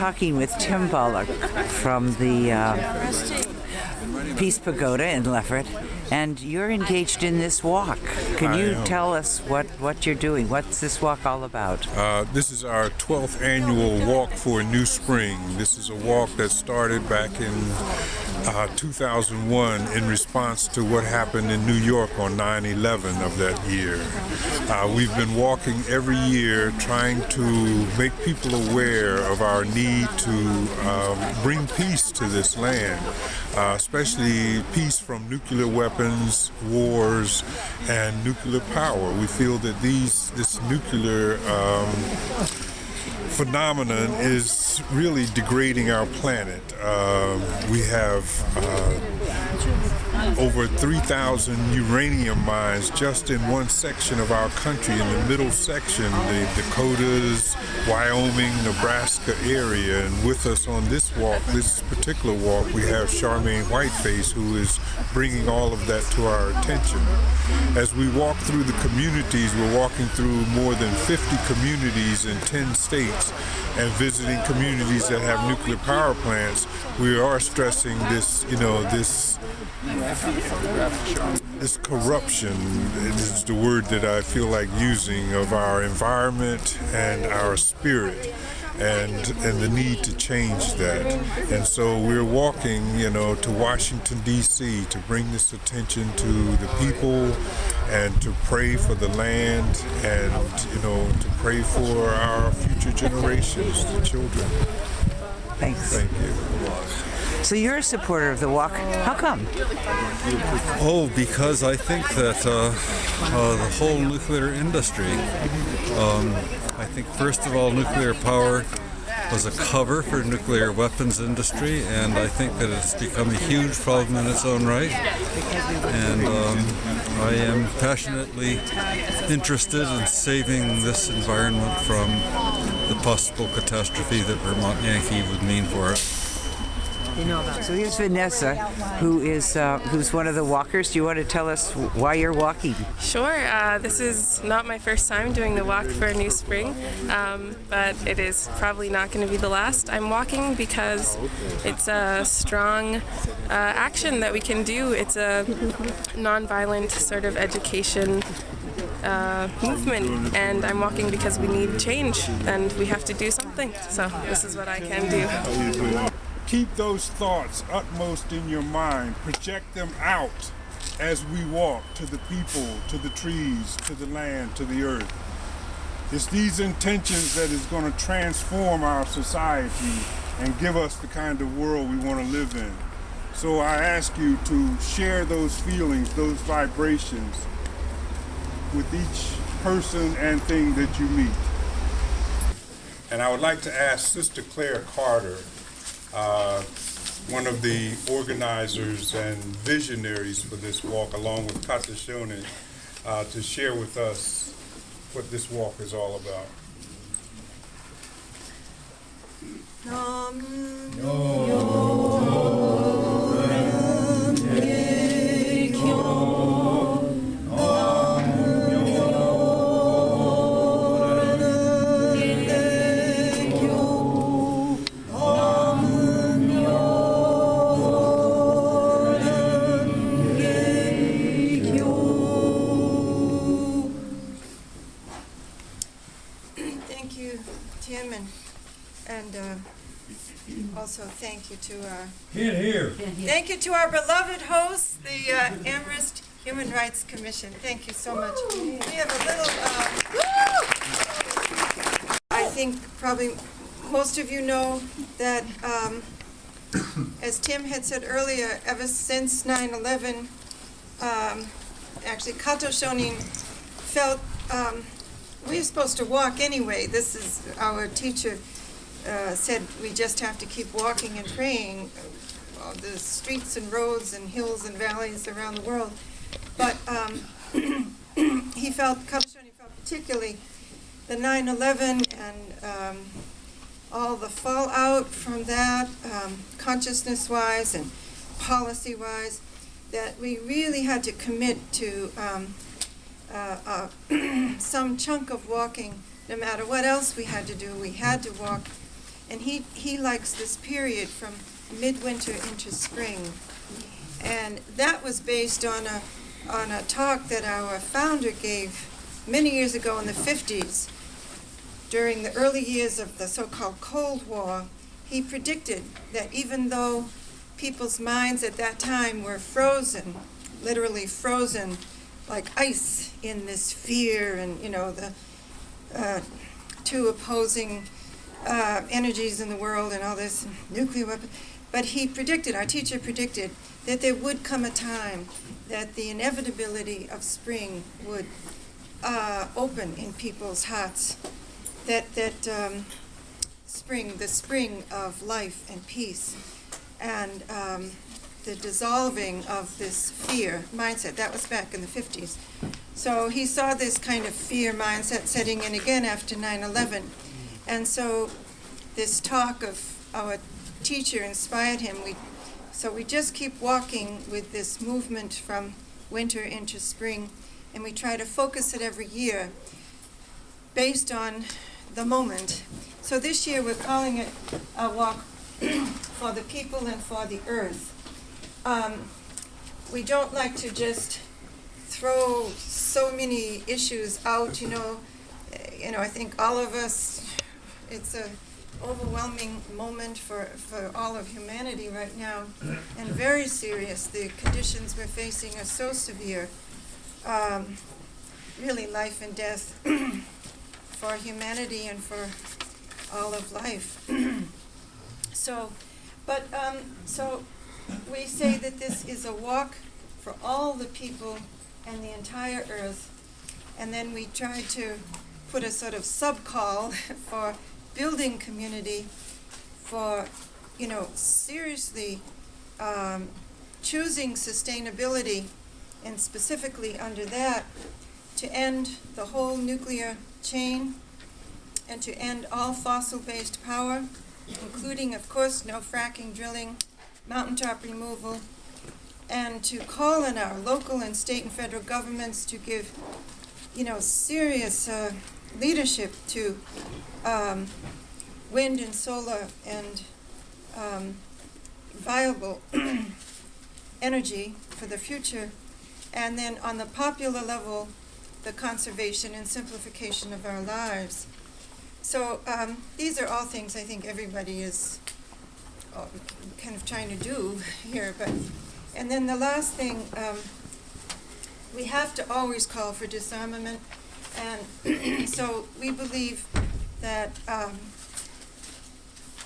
talking with Tim Bullock from the Peace Pagoda in Leffert, and you're engaged in this walk. Can you tell us what you're doing? What's this walk all about? This is our 12th annual Walk for a New Spring. This is a walk that started back in 2001 in response to what happened in New York on 9/11 of that year. We've been walking every year trying to make people aware of our need to bring peace to this land, especially peace from nuclear weapons, wars, and nuclear power. We feel that this nuclear phenomenon is really degrading our planet. We have over 3,000 uranium mines just in one section of our country, in the middle section, the Dakotas, Wyoming, Nebraska area. And with us on this walk, this particular walk, we have Charmaine Whiteface, who is bringing all of that to our attention. As we walk through the communities, we're walking through more than 50 communities in 10 states and visiting communities that have nuclear power plants. We are stressing this, this corruption is the word that I feel like using, of our environment and our spirit, and the need to change that. And so we're walking, to Washington, D.C. to bring this attention to the people and to pray for the land and, to pray for our future generations, the children. Thanks. Thank you. So you're a supporter of the walk. How come? Because I think that the whole nuclear industry, I think first of all, nuclear power was a cover for nuclear weapons industry, and I think that it's become a huge problem in its own right. And I am passionately interested in saving this environment from the possible catastrophe that Vermont Yankee would mean for it. So here's Vanessa, who's one of the walkers. Do you want to tell us why you're walking? Sure. This is not my first time doing the Walk for a New Spring, but it is probably not going to be the last. I'm walking because it's a strong action that we can do. It's a nonviolent sort of education movement, and I'm walking because we need change and we have to do something. So this is what I can do. Keep those thoughts utmost in your mind. Project them out as we walk to the people, to the trees, to the land, to the earth. It's these intentions that is going to transform our society and give us the kind of world we want to live in. So I ask you to share those feelings, those vibrations with each person and thing that you meet. And I would like to ask Sister Claire Carter, one of the organizers and visionaries for this walk, along with Kata Shonen, to share with us what this walk is all about. Also, thank you to our beloved host, the Amherst Human Rights Commission. Thank you so much. We have a little. I think probably most of you know that, as Tim had said earlier, ever since 9/11, actually Kato Shonin felt we were supposed to walk anyway. This is our teacher. Said we just have to keep walking and praying the streets and roads and hills and valleys around the world. But he felt particularly the 9/11 and all the fallout from that, consciousness-wise and policy-wise, that we really had to commit to some chunk of walking. No matter what else we had to do, we had to walk. And he likes this period from midwinter into spring. And that was based on a talk that our founder gave many years ago in the 50s. During the early years of the so-called Cold War, he predicted that even though people's minds at that time were frozen, literally frozen, like ice in this fear and, the two opposing energies in the world and all this nuclear weapon. But he predicted, our teacher predicted, that there would come a time that the inevitability of spring would open in people's hearts, that spring, the spring of life and peace, and the dissolving of this fear mindset. That was back in the 50s. So he saw this kind of fear mindset setting in again after 9/11. And so this talk of our teacher inspired him. So we just keep walking with this movement from winter into spring, and we try to focus it every year based on the moment. So this year we're calling it a walk for the people and for the earth. We don't like to just throw so many issues out, I think all of us, it's a overwhelming moment for all of humanity right now, and very serious. The conditions we're facing are so severe, really life and death for humanity and for all of life. So we say that this is a walk for all the people and the entire earth, and then we try to put a sort of sub-call for building community, for, seriously choosing sustainability, and specifically under that, to end the whole nuclear chain and to end all fossil-based power, including, of course, no fracking drilling, mountaintop removal, and to call on our local and state and federal governments to give, serious leadership to wind and solar and viable energy for the future, and then on the popular level, the conservation and simplification of our lives. So these are all things I think everybody is kind of trying to do here. And then the last thing, we have to always call for disarmament. And so we believe that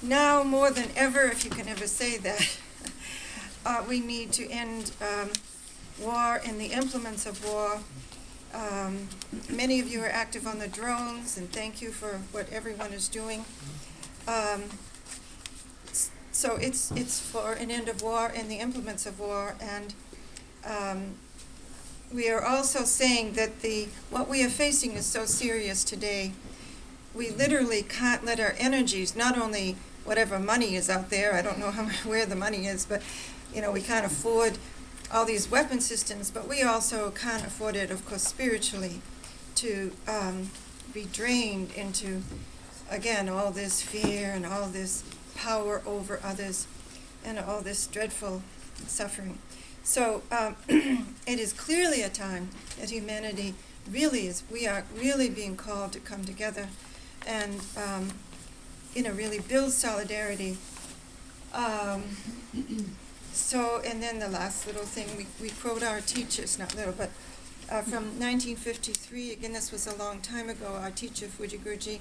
now more than ever, if you can ever say that, we need to end war and the implements of war. Many of you are active on the drones, and thank you for what everyone is doing. So it's for an end of war and the implements of war, and we are also saying that what we are facing is so serious today. We literally can't let our energies, not only whatever money is out there, I don't know where the money is, but we can't afford all these weapon systems, but we also can't afford it, of course, spiritually, to be drained into, again, all this fear and all this power over others and all this dreadful suffering. So it is clearly a time that humanity we are really being called to come together and, really build solidarity. And then the last little thing, we quote our teachers, not little, but from 1953, again, this was a long time ago, our teacher, Fujigurji,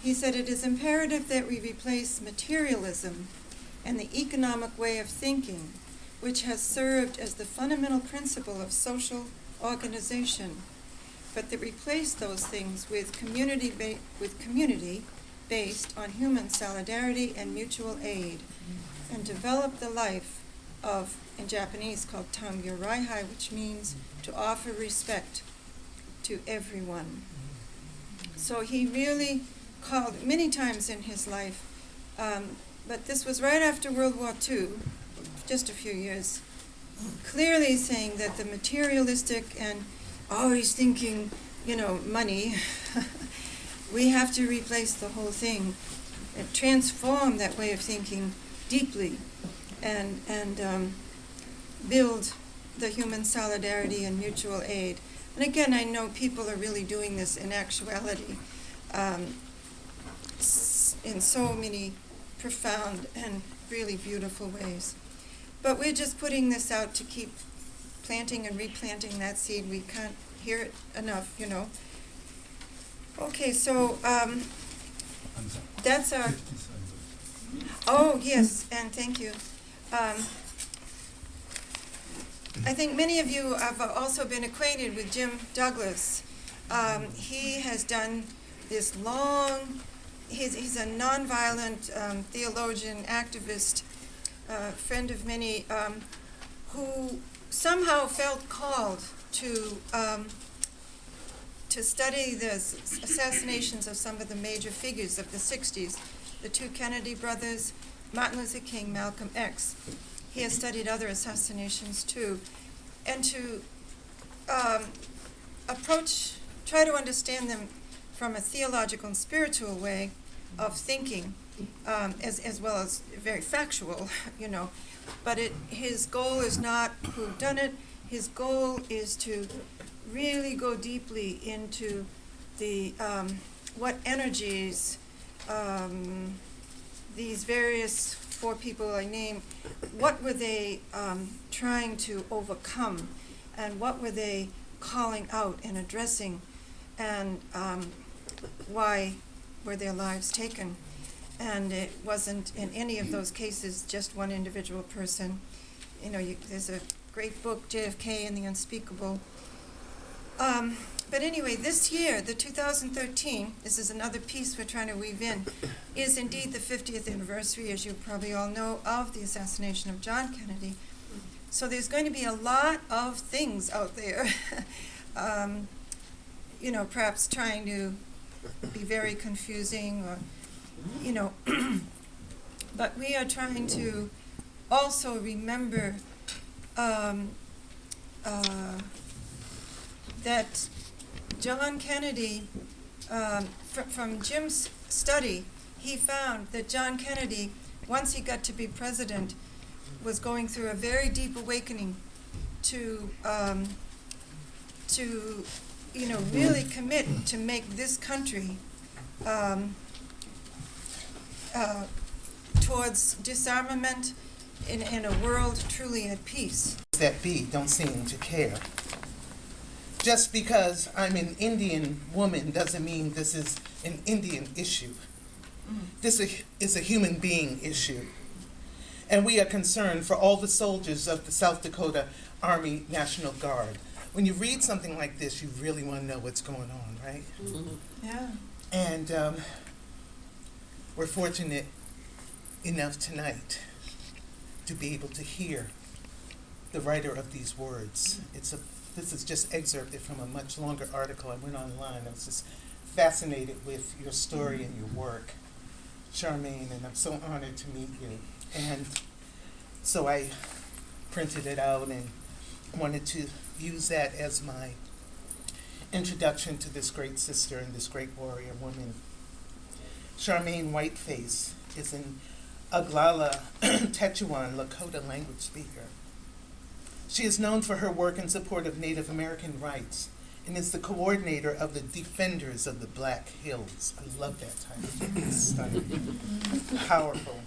he said, "It is imperative that we replace materialism and the economic way of thinking, which has served as the fundamental principle of social organization, but that replace those things with community based on human solidarity and mutual aid, and develop the life of," in Japanese called Tam-Yorai-hai, which means to offer respect to everyone. So he really called many times in his life, but this was right after World War II, just a few years, clearly saying that the materialistic and always thinking, money, we have to replace the whole thing transform that way of thinking deeply and build the human solidarity and mutual aid. And again, I know people are really doing this in actuality in so many profound and really beautiful ways. But we're just putting this out to keep planting and replanting that seed. We can't hear it enough, you know. Okay, so that's our... Oh, yes, and thank you. I think many of you have also been acquainted with Jim Douglas. He has done this long, he's a nonviolent theologian, activist, friend of many, who somehow felt called to study the assassinations of some of the major figures of the 60s, the two Kennedy brothers, Martin Luther King, Malcolm X. He has studied other assassinations too, and to try to understand them from a theological and spiritual way of thinking, as well as very factual, you know. But his goal is not who done it. His goal is to really go deeply into the what energies these various four people I named, what were they trying to overcome, and what were they calling out and addressing, and why were their lives taken. And it wasn't in any of those cases just one individual person. You know, there's a great book, JFK and the Unspeakable. But anyway, this year, the 2013, this is another piece we're trying to weave in, is indeed the 50th anniversary, as you probably all know, of the assassination of John Kennedy. So there's going to be a lot of things out there, you know, perhaps trying to be very confusing, or, you know, but we are trying to also remember that John Kennedy, from Jim's study, he found that John Kennedy, once he got to be president, was going through a very deep awakening to you know, really commit to make this country towards disarmament in a world truly at peace. That be don't seem to care. Just because I'm an Indian woman doesn't mean this is an Indian issue. This is a human being issue. And we are concerned for all the soldiers of the South Dakota Army National Guard. When you read something like this, you really want to know what's going on, right? Yeah. And we're fortunate enough tonight to be able to hear the writer of these words. This is just excerpted from a much longer article. I went online. I was just fascinated with your story and your work, Charmaine, and I'm so honored to meet you. And so I printed it out and wanted to use that as my introduction to this great sister and this great warrior woman. Charmaine Whiteface is an Oglala Tetuan Lakota language speaker. She is known for her work in support of Native American rights and is the coordinator of the Defenders of the Black Hills. I love that title. It's stunning. Powerful.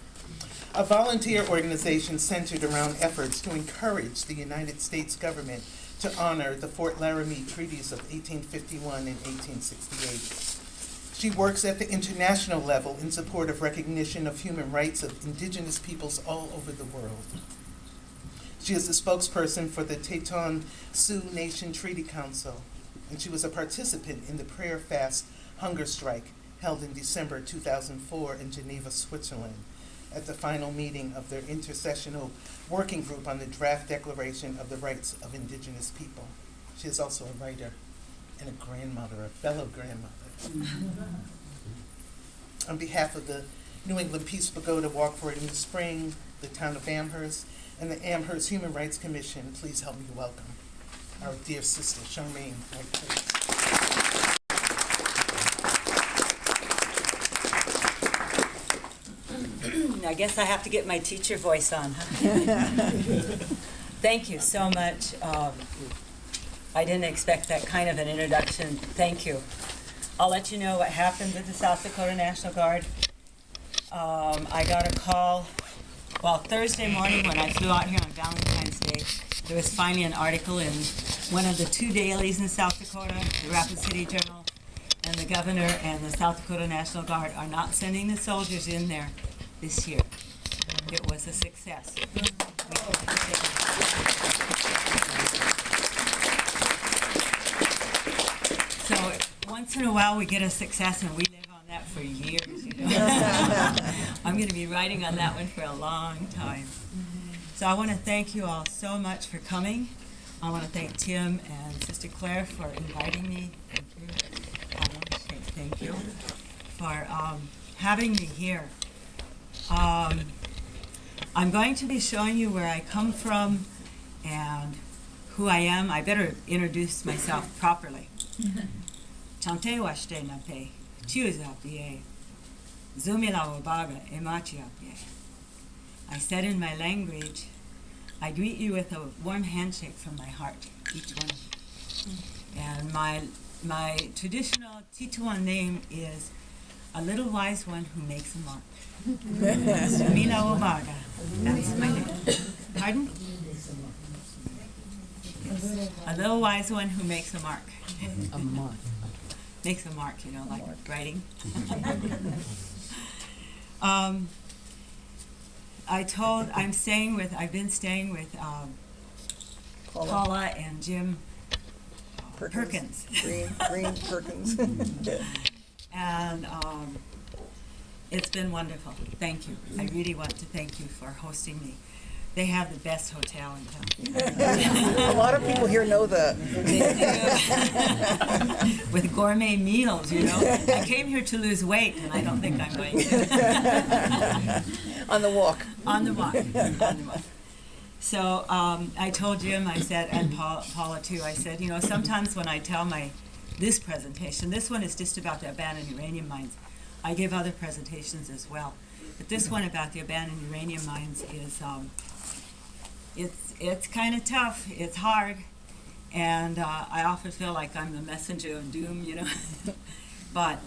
A volunteer organization centered around efforts to encourage the United States government to honor the Fort Laramie Treaties of 1851 and 1868. She works at the international level in support of recognition of human rights of indigenous peoples all over the world. She is the spokesperson for the Teton Sioux Nation Treaty Council, and she was a participant in the prayer fast hunger strike held in December 2004 in Geneva, Switzerland, at the final meeting of their intercessional working group on the draft declaration of the rights of indigenous people. She is also a writer and a grandmother, a fellow grandmother. On behalf of the New England Peace Pagoda Walk for a New Spring, the town of Amherst, and the Amherst Human Rights Commission, please help me welcome our dear sister, Charmaine Whiteface. I guess I have to get my teacher voice on, huh? Thank you so much. I didn't expect that kind of an introduction. Thank you. I'll let you know what happened with the South Dakota National Guard. I got a call, well, Thursday morning when I flew out here on Valentine's Day. There was finally an article in one of the 2 dailies in South Dakota, the Rapid City Journal, and the governor and the South Dakota National Guard are not sending the soldiers in there this year. It was a success. So once in a while we get a success and we live on that for years, you know. I'm going to be writing on that one for a long time. So I want to thank you all so much for coming. I want to thank Tim and Sister Claire for inviting me. Thank you for having me here. I'm going to be showing you where I come from and who I am. I better introduce myself properly. Chante washte nape, chiuzapie, zumila wabaga emachiapie. I said in my language, I greet you with a warm handshake from my heart, each one of you. And my traditional Tituan name is a little wise one who makes a mark. Sumila Wabaga. That's my name. Pardon? Yes. A little wise one who makes a mark. A mark. Makes a mark, you know, like writing. I've been staying with Paula and Jim Perkins. Green Perkins. And it's been wonderful. Thank you. I really want to thank you for hosting me. They have the best hotel in town. A lot of people here know that. With gourmet meals, you know. I came here to lose weight, and I don't think I'm going to. On the walk. On the walk. On the walk. So I told Jim, I said, and Paula too, I said, you know, sometimes when I tell this presentation, this one is just about the abandoned uranium mines. I give other presentations as well. But this one about the abandoned uranium mines is, it's kind of tough, it's hard, and I often feel like I'm the messenger of doom, you know. But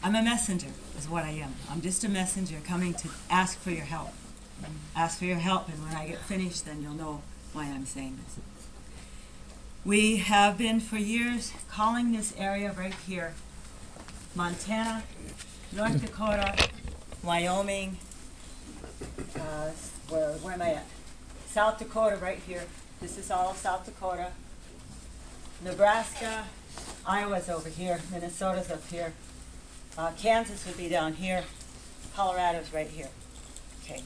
I'm a messenger, is what I am. I'm just a messenger coming to ask for your help. Ask for your help, and when I get finished, then you'll know why I'm saying this. We have been for years calling this area right here Montana, North Dakota, Wyoming, where am I at? South Dakota right here. This is all South Dakota. Nebraska, Iowa's over here, Minnesota's up here. Kansas would be down here. Colorado's right here. Okay.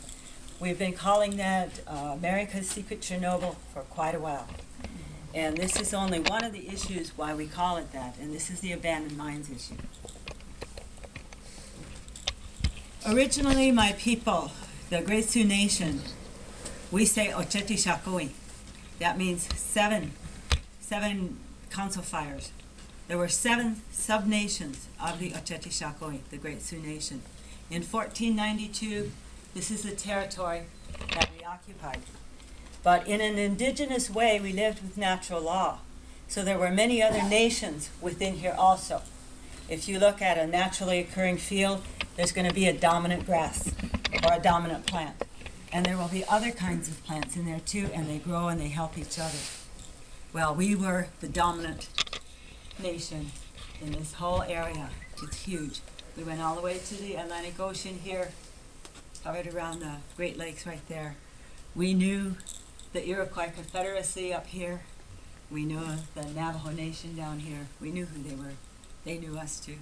We've been calling that America's Secret Chernobyl for quite a while. And this is only one of the issues why we call it that, and this is the abandoned mines issue. Originally, my people, the Great Sioux Nation, we say Ocheti Shakoi. That means seven council fires. There were 7 sub-nations of the Ocheti Shakoi, the Great Sioux Nation. In 1492, this is the territory that we occupied. But in an indigenous way, we lived with natural law. So there were many other nations within here also. If you look at a naturally occurring field, there's going to be a dominant grass or a dominant plant. And there will be other kinds of plants in there too, and they grow and they help each other. Well, we were the dominant nation in this whole area. It's huge. We went all the way to the Atlantic Ocean here, right around the Great Lakes right there. We knew the Iroquois Confederacy up here. We knew the Navajo Nation down here. We knew who they were. They knew us too.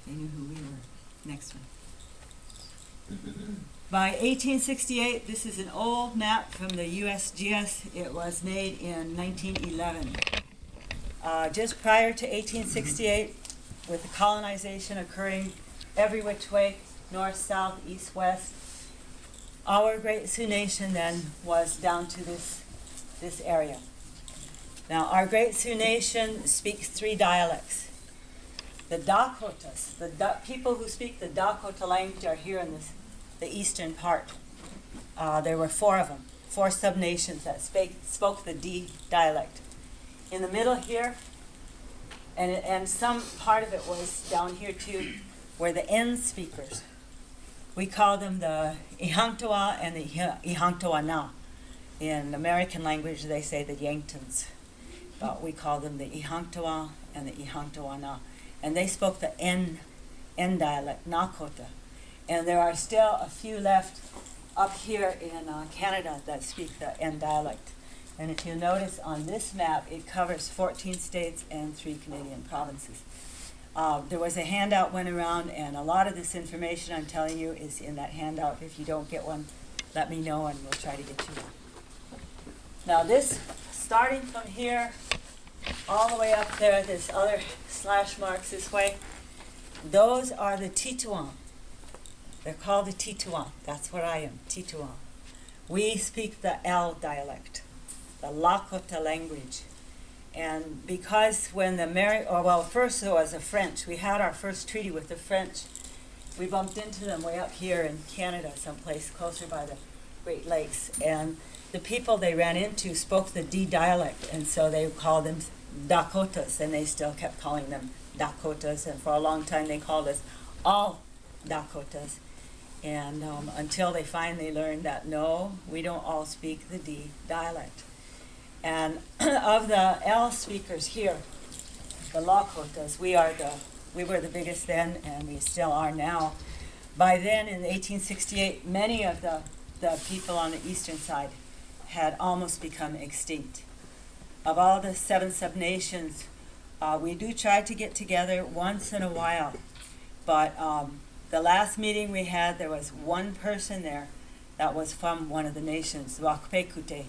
They knew who we were. Next one. By 1868, this is an old map from the USGS. It was made in 1911. Just prior to 1868, with the colonization occurring every which way, north, south, east, west, our Great Sioux Nation then was down to this area. Now, our Great Sioux Nation speaks 3 dialects. The Dakotas, people who speak the Dakota language are here in the eastern part. There were 4 of them, 4 sub-nations that spoke the D dialect. In the middle here, and some part of it was down here too, were the N speakers. We call them the Ihangtoa and the Ihangtoa. In American language, they say the Yanktons, but we call them the Ihangtoa and the Ihangtoa. And they spoke the N dialect, Nakota. And there are still a few left up here in Canada that speak the N dialect. And if you notice on this map, it covers 14 states and 3 Canadian provinces. There was a handout went around, and a lot of this information I'm telling you is in that handout. If you don't get one, let me know and we'll try to get you one. Now this, starting from here, all the way up there, there's other slash marks this way. Those are the Tituan. They're called the Tituan. That's what I am, Tituan. We speak the L dialect, the Lakota language. And because when first there was the French. We had our first treaty with the French. We bumped into them way up here in Canada, someplace closer by the Great Lakes. And the people they ran into spoke the D dialect, and so they called them Dakotas, and they still kept calling them Dakotas. And for a long time they called us all Dakotas. And until they finally learned that, no, we don't all speak the D dialect. And of the L speakers here, the Lakotas, we were the biggest then, and we still are now. By then, in 1868, many of the people on the eastern side had almost become extinct. Of all the 7 sub-nations, we do try to get together once in a while, but the last meeting we had, there was 1 person there that was from one of the nations, Wakpekute.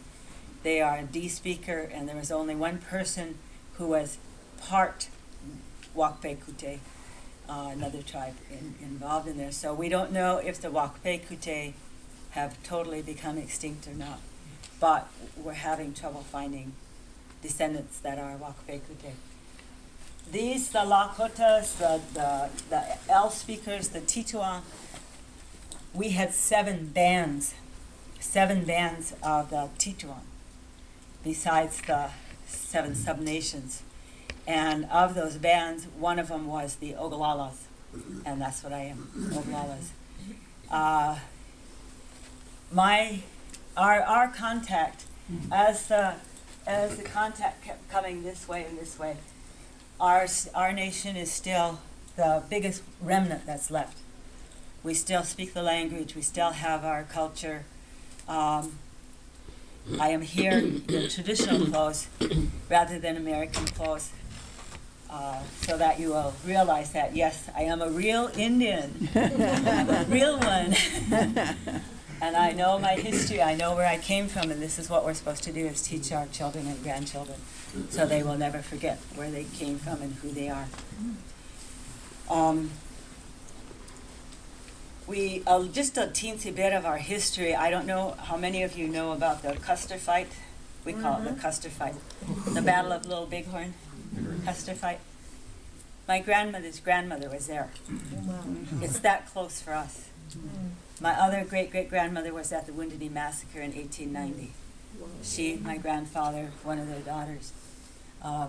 They are a D speaker, and there was only 1 person who was part Wakpekute, another tribe involved in there. So we don't know if the Wakpekute have totally become extinct or not, but we're having trouble finding descendants that are Wakpekute. These, the Lakotas, the L speakers, the Tituan, we had 7 bands of the Tituan, besides the 7 sub-nations. And of those bands, one of them was the Oglalas, and that's what I am, Oglalas. Our contact, as the contact kept coming this way and this way, our nation is still the biggest remnant that's left. We still speak the language, we still have our culture. I am here in traditional clothes rather than American clothes, so that you will realize that, yes, I am a real Indian. I'm a real one. And I know my history, I know where I came from, and this is what we're supposed to do, is teach our children and grandchildren so they will never forget where they came from and who they are. Just a teensy bit of our history. I don't know how many of you know about the Custer fight. We call it the Custer fight. The Battle of Little Bighorn, Custer fight. My grandmother's grandmother was there. It's that close for us. My other great-great-grandmother was at the Wounded Knee Massacre in 1890. She, my grandfather, one of their daughters.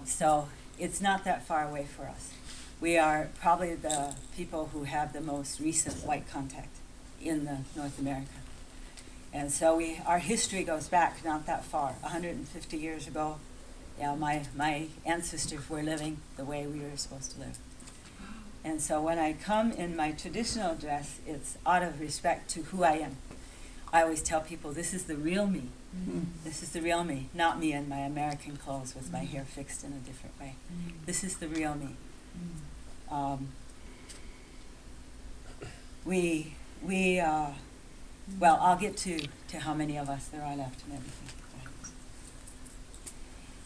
So it's not that far away for us. We are probably the people who have the most recent white contact in North America. And so our history goes back not that far, 150 years ago. Yeah, my ancestors were living the way we were supposed to live. And so when I come in my traditional dress, it's out of respect to who I am. I always tell people, this is the real me. Mm-hmm. This is the real me, not me in my American clothes with my hair fixed in a different way. Mm-hmm. This is the real me. Mm-hmm. Well, I'll get to how many of us there are left and everything.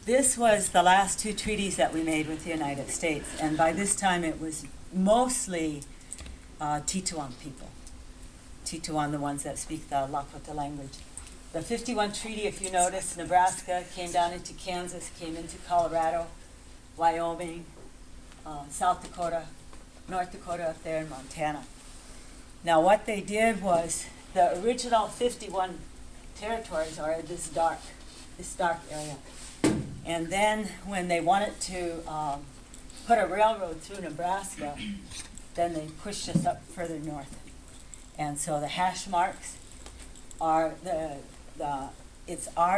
This was the last 2 treaties that we made with the United States, and by this time it was mostly Tituan people. Tituan, the ones that speak the Lakota language. The 51 treaty, if you notice, Nebraska came down into Kansas, came into Colorado, Wyoming, South Dakota, North Dakota up there, and Montana. Now what they did was, the original 51 territories are this dark area. And then when they wanted to put a railroad through Nebraska, then they pushed us up further north. And so the hash marks are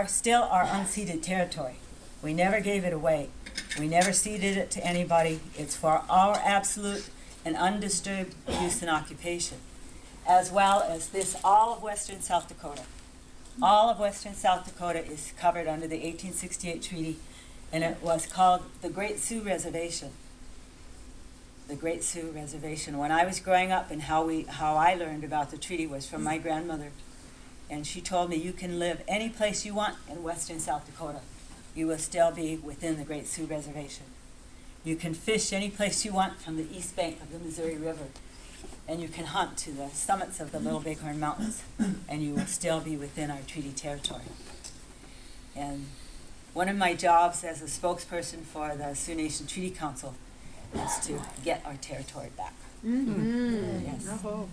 still our unceded territory. We never gave it away. We never ceded it to anybody. It's for our absolute and undisturbed use and occupation, as well as this, all of western South Dakota. All of western South Dakota is covered under the 1868 treaty, and it was called the Great Sioux Reservation. The Great Sioux Reservation. When I was growing up, and how I learned about the treaty was from my grandmother, and she told me, you can live any place you want in western South Dakota. You will still be within the Great Sioux Reservation. You can fish any place you want from the east bank of the Missouri River, and you can hunt to the summits of the Little Bighorn Mountains, and you will still be within our treaty territory. And one of my jobs as a spokesperson for the Sioux Nation Treaty Council is to get our territory back. Mm-hmm. Yes. Oh.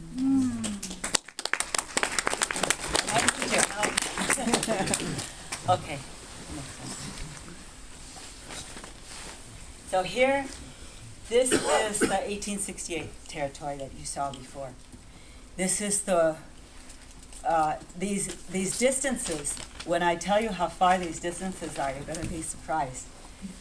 Okay. So here, this is the 1868 territory that you saw before. This is the these distances. When I tell you how far these distances are, you're going to be surprised.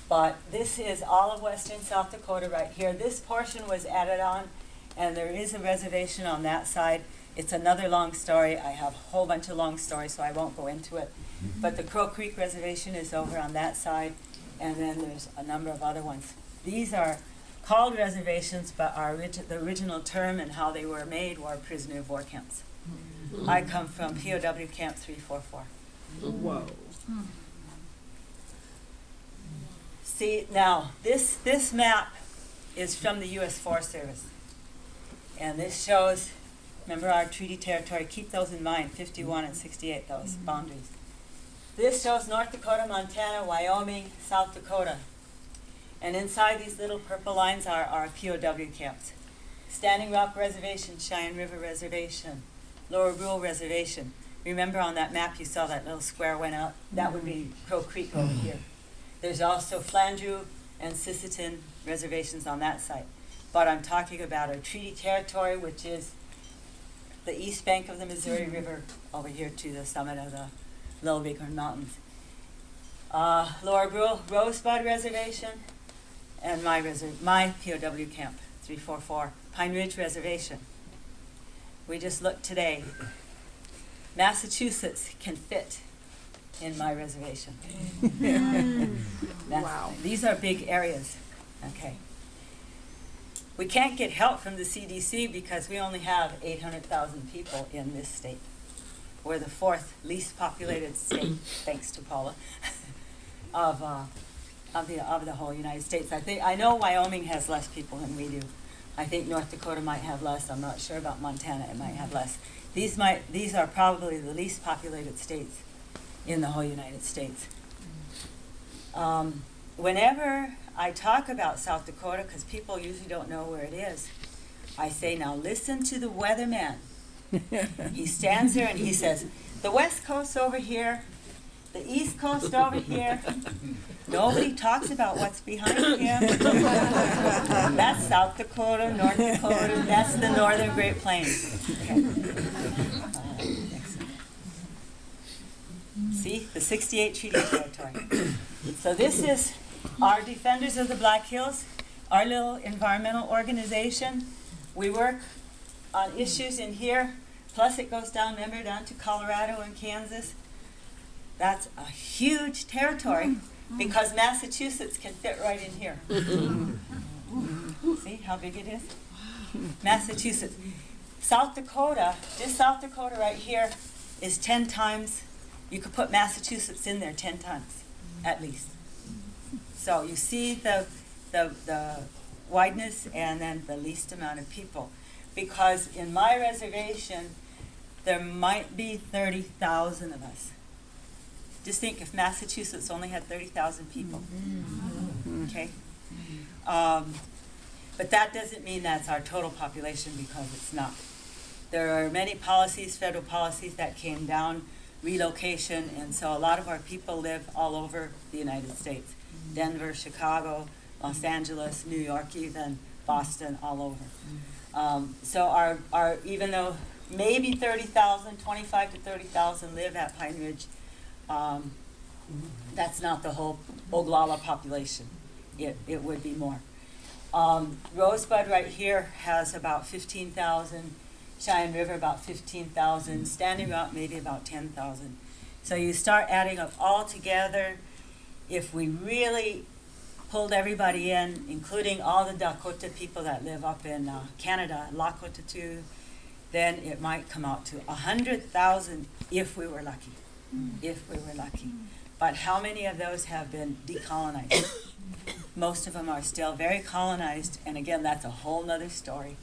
But this is all of western South Dakota right here. This portion was added on, and there is a reservation on that side. It's another long story. I have a whole bunch of long stories, so I won't go into it. But the Crow Creek Reservation is over on that side, and then there's a number of other ones. These are called reservations, but the original term and how they were made were prisoner of war camps. I come from POW Camp 344. Whoa. See, now, this map is from the U.S. Forest Service. And this shows, remember our treaty territory, keep those in mind, 51 and 68, those boundaries. This shows North Dakota, Montana, Wyoming, South Dakota. And inside these little purple lines are our POW camps. Standing Rock Reservation, Cheyenne River Reservation, Lower Brule Reservation. Remember on that map you saw that little square went out? That would be Crow Creek over here. There's also Flandreau and Sisseton reservations on that side. But I'm talking about our treaty territory, which is the east bank of the Missouri River over here to the summit of the Little Bighorn Mountains. Lower Brule Rosebud Reservation, and my POW camp, 344, Pine Ridge Reservation. We just looked today. Massachusetts can fit in my reservation. Wow. These are big areas. Okay. We can't get help from the CDC because we only have 800,000 people in this state. We're the fourth least populated state, thanks to Paula, of the whole United States. I know Wyoming has less people than we do. I think North Dakota might have less. I'm not sure about Montana. It might have less. These are probably the least populated states in the whole United States. Whenever I talk about South Dakota, because people usually don't know where it is, I say, now listen to the weatherman. He stands there and he says, the West Coast over here, the East Coast over here. Nobody talks about what's behind him. That's South Dakota, North Dakota, that's the Northern Great Plains. Okay. See, the 68 treaty territory. So this is our Defenders of the Black Hills, our little environmental organization. We work on issues in here, plus it goes down, remember, down to Colorado and Kansas. That's a huge territory because Massachusetts can fit right in here. See how big it is? Massachusetts. South Dakota, this South Dakota right here is 10 times, you could put Massachusetts in there 10 times, at least. So you see the wideness and then the least amount of people. Because in my reservation, there might be 30,000 of us. Just think if Massachusetts only had 30,000 people. Okay? But that doesn't mean that's our total population because it's not. There are many policies, federal policies that came down, relocation, and so a lot of our people live all over the United States. Denver, Chicago, Los Angeles, New York even, Boston, all over. So our even though maybe 30,000, 25 to 30,000 live at Pine Ridge, that's not the whole Oglala population. It would be more. Rosebud right here has about 15,000, Cheyenne River about 15,000, Standing Rock maybe about 10,000. So you start adding up all together, if we really pulled everybody in, including all the Dakota people that live up in Canada, Lakota too, then it might come out to 100,000 if we were lucky, if we were lucky. But how many of those have been decolonized? Most of them are still very colonized, and again, that's a whole nother story.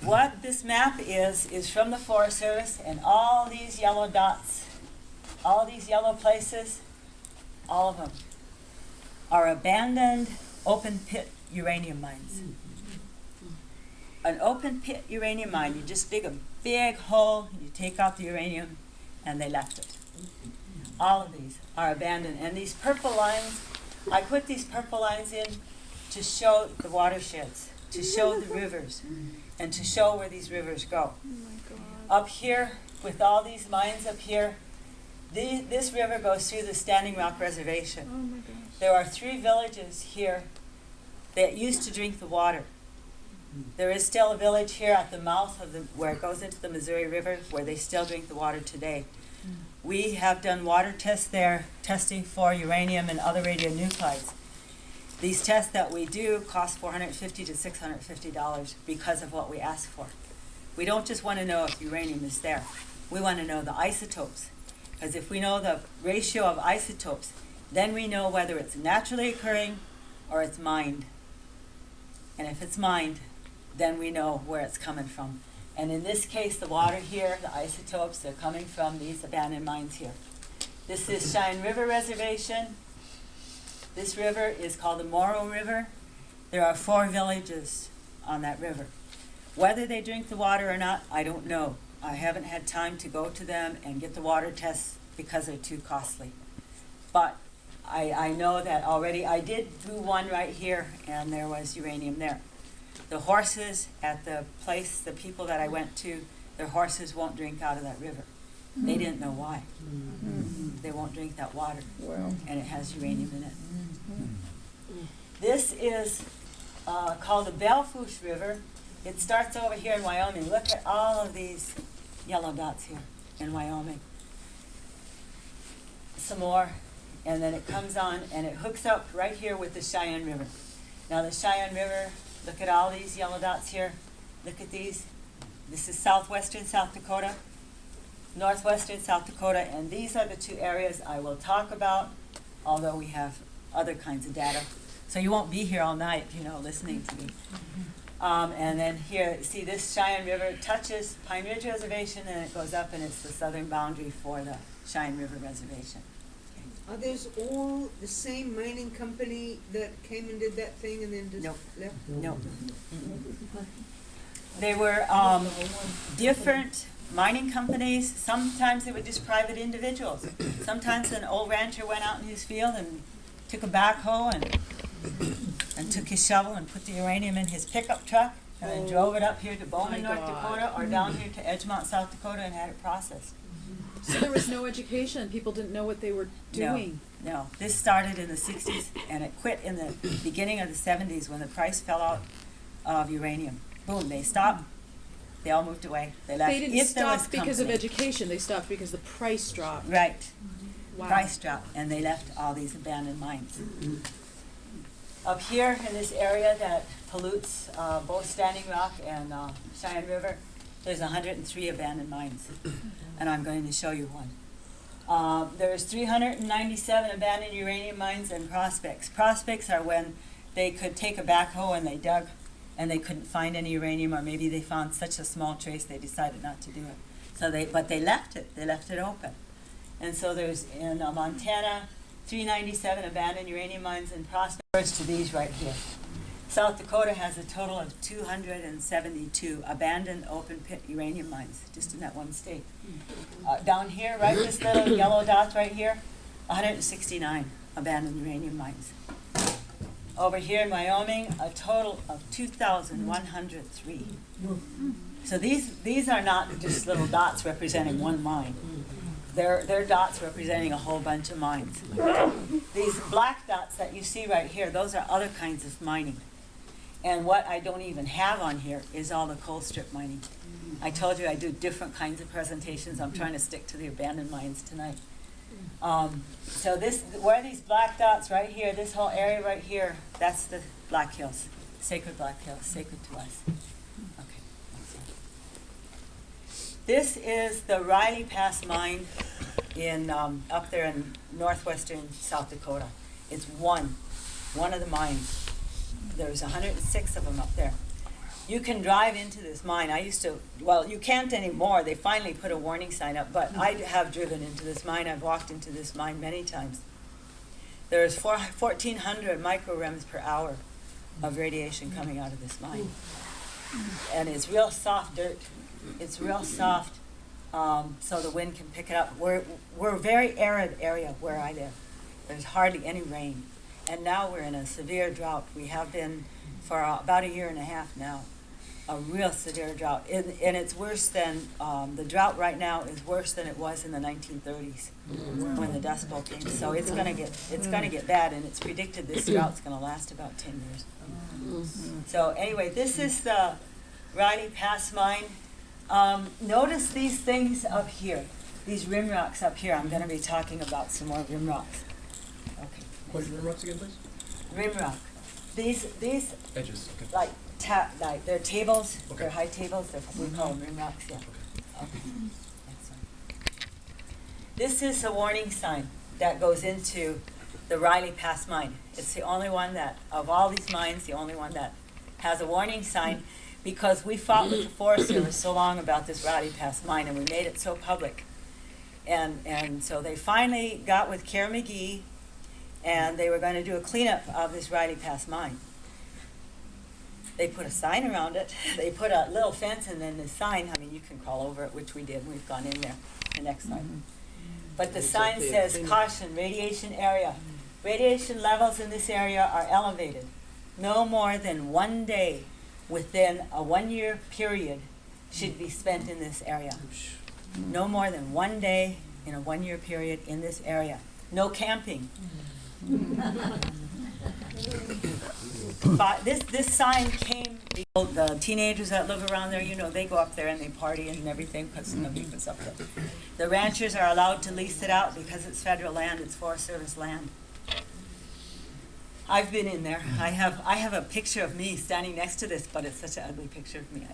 What this map is from the Forest Service, and all these yellow dots, all these yellow places, all of them are abandoned open pit uranium mines. An open pit uranium mine, you just dig a big hole, you take out the uranium, and they left it. All of these are abandoned. And these purple lines, I put these purple lines in to show the watersheds, to show the rivers, and to show where these rivers go. Up here, with all these mines up here, this river goes through the Standing Rock Reservation. There are 3 villages here that used to drink the water. There is still a village here at the mouth of where it goes into the Missouri River, where they still drink the water today. We have done water tests there, testing for uranium and other radionuclides. These tests that we do cost $450 to $650 because of what we ask for. We don't just want to know if uranium is there. We want to know the isotopes. Because if we know the ratio of isotopes, then we know whether it's naturally occurring or it's mined. And if it's mined, then we know where it's coming from. And in this case, the water here, the isotopes, they're coming from these abandoned mines here. This is Cheyenne River Reservation. This river is called the Morrow River. There are 4 villages on that river. Whether they drink the water or not, I don't know. I haven't had time to go to them and get the water tests because they're too costly. But I know that already. I did do one right here, and there was uranium there. The horses at the place, the people that I went to, their horses won't drink out of that river. They didn't know why. They won't drink that water, and it has uranium in it. This is called the Belfouche River. It starts over here in Wyoming. Look at all of these yellow dots here in Wyoming. Some more, and then it comes on, and it hooks up right here with the Cheyenne River. Now the Cheyenne River, look at all these yellow dots here. Look at these. This is southwestern South Dakota, northwestern South Dakota, and these are the 2 areas I will talk about, although we have other kinds of data. So you won't be here all night, listening to me. And then here, see this Cheyenne River touches Pine Ridge Reservation, and it goes up, and it's the southern boundary for the Cheyenne River Reservation. Are those all the same mining company that came and did that thing and then just left? No. They were different mining companies. Sometimes they were just private individuals. Sometimes an old rancher went out in his field and took a backhoe and took his shovel and put the uranium in his pickup truck and then drove it up here to Bowman, North Dakota, or down here to Edgemont, South Dakota, and had it processed. So there was no education. People didn't know what they were doing. No. This started in the 60s, and it quit in the beginning of the 70s when the price fell out of uranium. Boom, they stopped. They all moved away. They left. They didn't stop because of education. They stopped because the price dropped. Right. Wow. Price dropped, and they left all these abandoned mines. Up here in this area that pollutes both Standing Rock and Cheyenne River, there's 103 abandoned mines, and I'm going to show you one. There's 397 abandoned uranium mines and prospects. Prospects are when they could take a backhoe and they dug and they couldn't find any uranium, or maybe they found such a small trace they decided not to do it. But they left it. They left it open. And so there's in Montana 397 abandoned uranium mines and prospects to these right here. South Dakota has a total of 272 abandoned open pit uranium mines, just in that one state. Down here, right, this little yellow dot right here, 169 abandoned uranium mines. Over here in Wyoming, a total of 2,103. So these are not just little dots representing one mine. They're dots representing a whole bunch of mines. These black dots that you see right here, those are other kinds of mining. And what I don't even have on here is all the coal strip mining. I told you I do different kinds of presentations. I'm trying to stick to the abandoned mines tonight. So where these black dots right here, this whole area right here, that's the Black Hills, sacred Black Hills, sacred to us. Okay. This is the Riley Pass mine in up there in northwestern South Dakota. It's one of the mines. There's 106 of them up there. You can drive into this mine. I used to, well, you can't anymore. They finally put a warning sign up, but I have driven into this mine. I've walked into this mine many times. There's 1,400 microrems per hour of radiation coming out of this mine. And it's real soft dirt. It's real soft, so the wind can pick it up. We're a very arid area where I live. There's hardly any rain. And now we're in a severe drought. We have been for about a year and a half now. A real severe drought, and it's worse than the drought right now is worse than it was in the 1930s when the Dust Bowl came. So it's gonna get bad, and it's predicted this drought's gonna last about 10 years. So anyway, this is the Riley Pass mine. Notice these things up here, these rim rocks up here. I'm gonna be talking about some more rim rocks. Okay. What are rim rocks again, please? Rim rock. These Edges. Okay. like they're tables. Okay. They're high tables. We call them rim rocks. Yeah. Okay. That's right. This is a warning sign that goes into the Riley Pass mine. It's the only one that, of all these mines, the only one that has a warning sign, because we fought with the Forest Service so long about this Riley Pass mine, and we made it so public. And so they finally got with Kara McGee, and they were going to do a cleanup of this Riley Pass mine. They put a sign around it. They put a little fence and then the sign, I mean, you can crawl over it, which we did. We've gone in there the next time. But the sign says, caution, radiation area. Radiation levels in this area are elevated. No more than 1 day within a 1 year period should be spent in this area. No more than 1 day in a 1 year period in this area. No camping. But this sign came, the teenagers that live around there, you know, they go up there and they party and everything because nobody goes up there. The ranchers are allowed to lease it out because it's federal land, it's Forest Service land. I've been in there. I have a picture of me standing next to this, but it's such an ugly picture of me.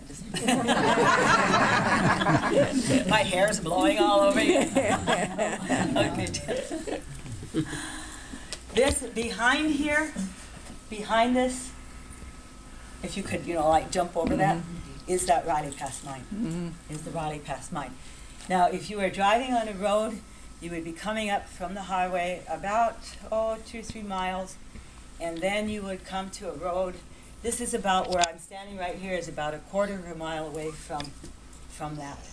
My hair's blowing all over you. Okay. This behind here, behind this, if you could, you know, like jump over that, is that Riley Pass mine. Is the Riley Pass mine. Now, if you were driving on a road, you would be coming up from the highway about 2 or 3 miles, and then you would come to a road. This is about where I'm standing right here, is about 1/4 of a mile away from that.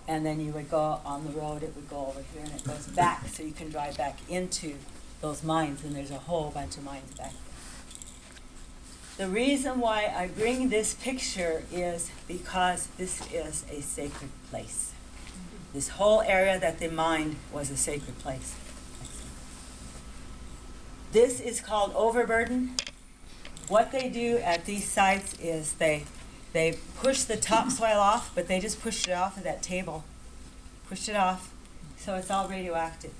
And then you would go on the road, it would go over here, and it goes back, so you can drive back into those mines, and there's a whole bunch of mines back there. The reason why I bring this picture is because this is a sacred place. This whole area that they mined was a sacred place. This is called overburden. What they do at these sites is they push the topsoil off, but they just push it off of that table. Push it off, so it's all radioactive.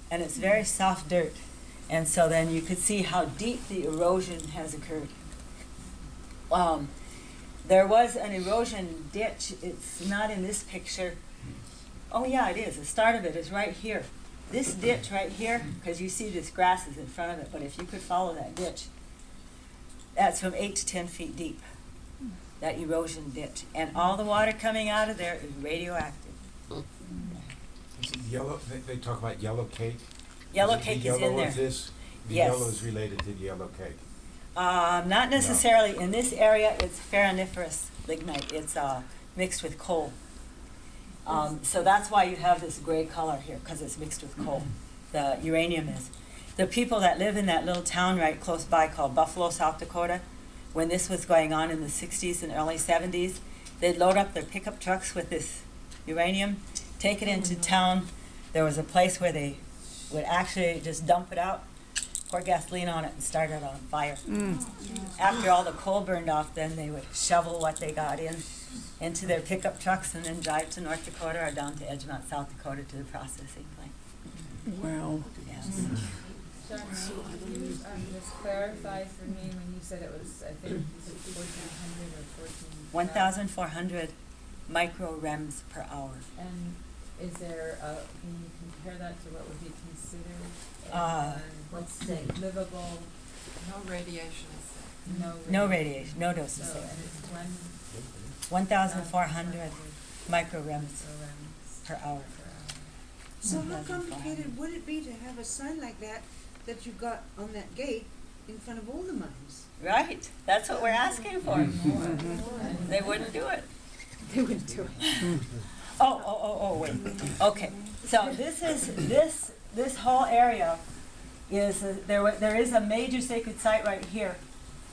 And it's very soft dirt. And so then you could see how deep the erosion has occurred. There was an erosion ditch. It's not in this picture. Oh yeah, it is. The start of it is right here. This ditch right here, because you see this grass is in front of it, but if you could follow that ditch, that's from 8 to 10 feet deep, that erosion ditch. And all the water coming out of there is radioactive. Is it yellow? They talk about yellow cake. Yellow cake is in there. The Yes. yellow is related to the yellow cake. Not necessarily. In this area, it's ferroniferous lignite. It's mixed with coal. So that's why you have this gray color here, because it's mixed with coal. The uranium is. The people that live in that little town right close by called Buffalo, South Dakota, when this was going on in the 60s and early 70s, they'd load up their pickup trucks with this uranium, take it into town. There was a place where they would actually just dump it out, pour gasoline on it, and start it on fire. After all the coal burned off, then they would shovel what they got into their pickup trucks and then drive to North Dakota or down to Edgemont, South Dakota to the processing plant. Wow. Yes. Sharon, can you just clarify for me when you said it was, I think you said 1,400 or 14,000? 1,400 microrems per hour. And is there can you compare that to what would be considered Let's see. livable? No radiation is there. No radiation, no dose is So, safe. and it's 1,400 microrems per hour. So how complicated would it be to have a sign like that you got on that gate in front of all the mines? Right, that's what we're asking for. They wouldn't do it. They wouldn't do it. Wait. Okay, so this whole area is, there is a major sacred site right here.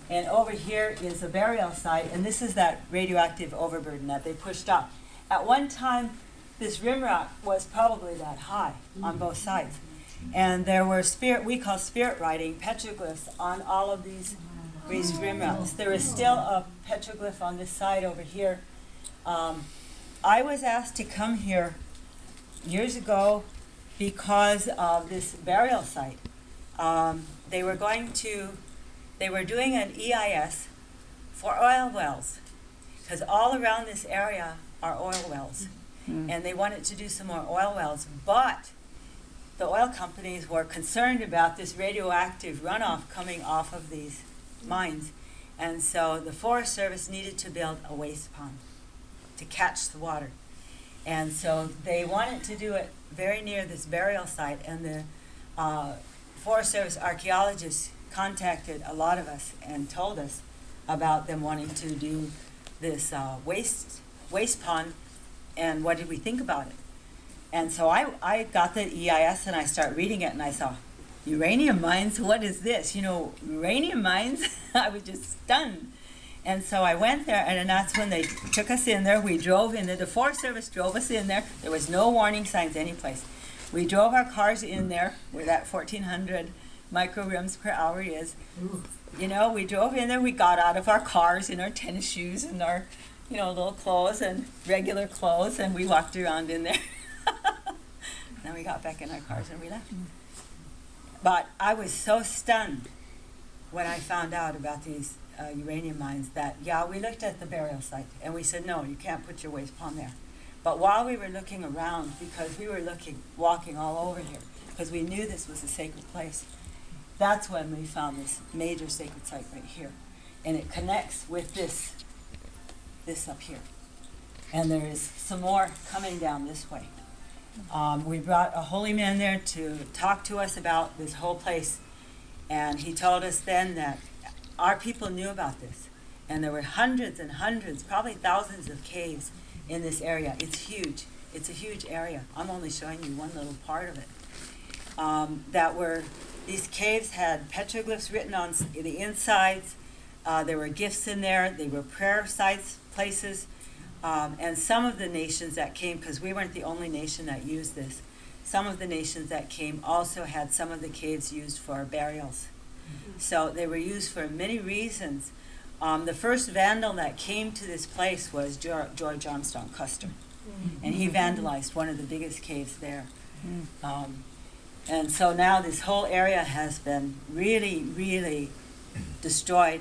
And over here is a burial site, and this is that radioactive overburden that they pushed up. At one time, this rim rock was probably that high on both sides. And there were we call spirit writing, petroglyphs on all of these rim rocks. There is still a petroglyph on this side over here. I was asked to come here years ago because of this burial site. They were doing an EIS for oil wells, because all around this area are oil wells. And they wanted to do some more oil wells, but the oil companies were concerned about this radioactive runoff coming off of these mines. And so the Forest Service needed to build a waste pond to catch the water. And so they wanted to do it very near this burial site, and the Forest Service archaeologists contacted a lot of us and told us about them wanting to do this waste pond, and what did we think about it. And so I got the EIS and I started reading it, and I saw uranium mines, what is this? Uranium mines? I was just stunned. And so I went there, and then that's when they took us in there. We drove in there. The Forest Service drove us in there. There was no warning signs anyplace. We drove our cars in there where that 1,400 microrems per hour is. We drove in there. We got out of our cars in our tennis shoes and our, little clothes and regular clothes, and we walked around in there. Then we got back in our cars and we left. But I was so stunned when I found out about these uranium mines that, we looked at the burial site and we said, no, you can't put your waste pond there. But while we were looking around, because we were walking all over here, because we knew this was a sacred place, that's when we found this major sacred site right here. And it connects with this up here. And there is some more coming down this way. We brought a holy man there to talk to us about this whole place. And he told us then that our people knew about this. And there were hundreds and hundreds, probably thousands of caves in this area. It's huge. It's a huge area. I'm only showing you one little part of it. These caves had petroglyphs written on the insides. There were gifts in there. They were prayer sites, places. And some of the nations that came, because we weren't the only nation that used this, some of the nations that came also had some of the caves used for burials. So they were used for many reasons. The first vandal that came to this place was George Armstrong Custer. And he vandalized one of the biggest caves there. And so now this whole area has been really, really destroyed.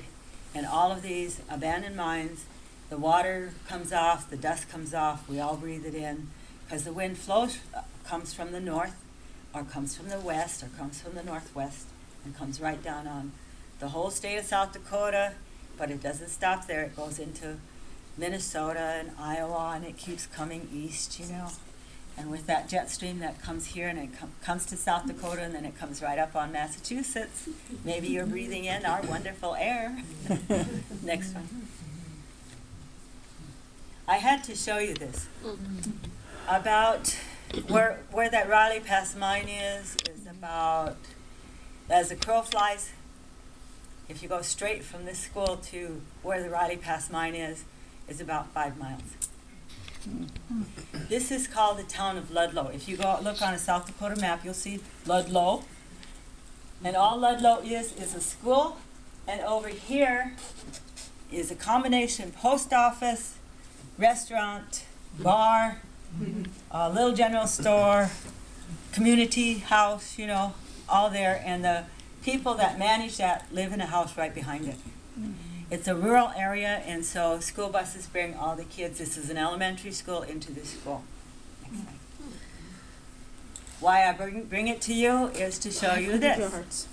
And all of these abandoned mines, the water comes off, the dust comes off, we all breathe it in, because the wind comes from the north, or comes from the west, or comes from the northwest, and comes right down on the whole state of South Dakota, but it doesn't stop there. It goes into Minnesota and Iowa, and it keeps coming east, And with that jet stream that comes here and it comes to South Dakota and then it comes right up on Massachusetts, maybe you're breathing in our wonderful air. Next one. I had to show you this. About where that Riley Pass mine is about, as the crow flies, if you go straight from this school to where the Riley Pass mine is about 5 miles. This is called the town of Ludlow. If you go look on a South Dakota map, you'll see Ludlow. And all Ludlow is a school, and over here is a combination post office, restaurant, bar, little general store, community house, you know, all there. And the people that manage that live in a house right behind it. It's a rural area, and so school buses bring all the kids. This is an elementary school into this school. Next slide. Why I bring it to you is to show you this.